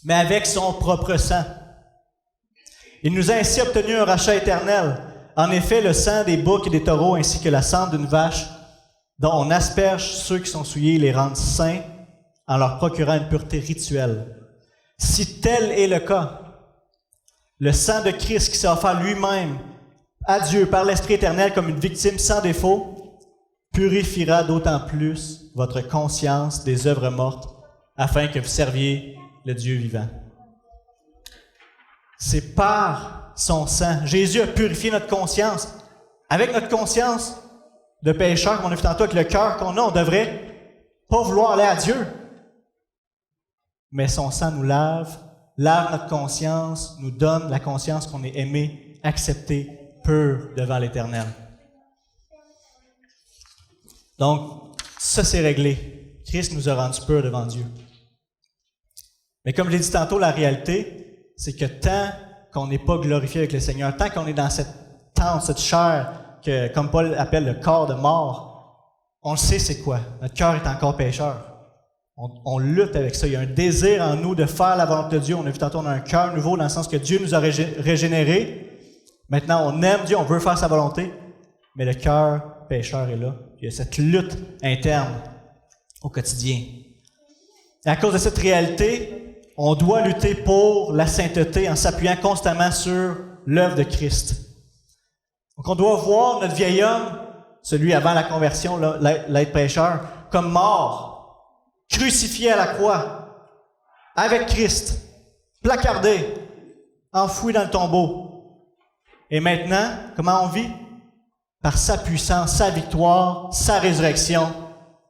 mais avec son propre sang. Il nous a ainsi obtenu un rachat éternel. En effet, le sang des boucs et des taureaux ainsi que la cendre d'une vache, dont on asperge ceux qui sont souillés, les rendent saints en leur procurant une pureté rituelle. Si tel est le cas, le sang de Christ qui s'est offert lui-même à Dieu par l'Esprit éternel comme une victime sans défaut, purifiera d'autant plus votre conscience des œuvres mortes, afin que vous serviez le Dieu vivant. C'est par son sang. Jésus a purifié notre conscience. Avec notre conscience de pécheur, comme on a vu tantôt, avec le cœur qu'on a, on devrait pas vouloir aller à Dieu. Mais son sang nous lave notre conscience, nous donne la conscience qu'on est aimé, accepté, pur devant l'Éternel. Donc, ça c'est réglé. Christ nous a rendus purs devant Dieu. Mais comme je l'ai dit tantôt, la réalité, c'est que tant qu'on n'est pas glorifié avec le Seigneur, tant qu'on est dans cette tente, cette chair, que, comme Paul appelle le corps de mort, on le sait c'est quoi. Notre cœur est encore pécheur. On lutte avec ça. Il y a un désir en nous de faire la volonté de Dieu. On a vu tantôt, on a un cœur nouveau dans le sens que Dieu nous a régénérés. Maintenant, on aime Dieu, on veut faire sa volonté, mais le cœur pécheur est là. Il y a cette lutte interne au quotidien. Et à cause de cette réalité, on doit lutter pour la sainteté en s'appuyant constamment sur l'œuvre de Christ. Donc on doit voir notre vieil homme, celui avant la conversion, l'être pécheur, comme mort, crucifié à la croix, avec Christ, placardé, enfoui dans le tombeau. Et maintenant, comment on vit? Par sa puissance, sa victoire, sa résurrection,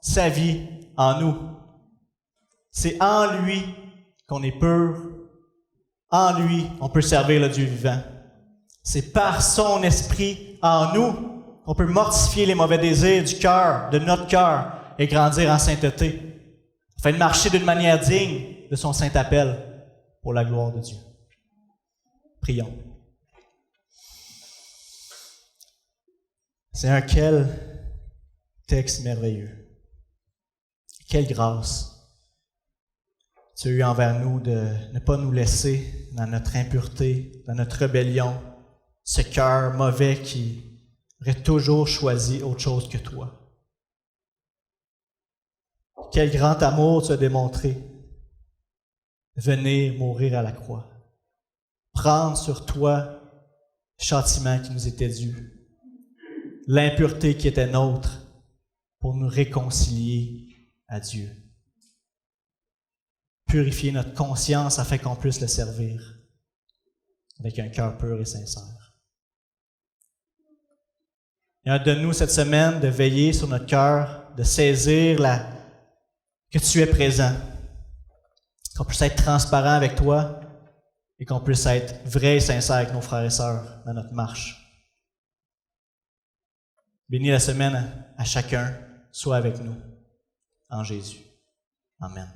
sa vie en nous. C'est en lui qu'on est pur. En lui, on peut servir le Dieu vivant. C'est par son esprit en nous qu'on peut mortifier les mauvais désirs du cœur, de notre cœur, et grandir en sainteté, afin de marcher d'une manière digne de son saint appel pour la gloire de Dieu. Prions. Seigneur, quel texte merveilleux. Quelle grâce tu as eu envers nous de ne pas nous laisser dans notre impureté, dans notre rébellion, ce cœur mauvais qui aurait toujours choisi autre chose que toi. Quel grand amour tu as démontré. Venir mourir à la croix. Prendre sur toi le châtiment qui nous était dû. L'impureté qui était nôtre pour nous réconcilier à Dieu. Purifier notre conscience afin qu'on puisse le servir avec un cœur pur et sincère. Et donne-nous cette semaine de veiller sur notre cœur, de saisir que tu es présent, qu'on puisse être transparent avec toi et qu'on puisse être vrai et sincère avec nos frères et sœurs dans notre marche. Bénis la semaine à chacun, sois avec nous, en Jésus. Amen.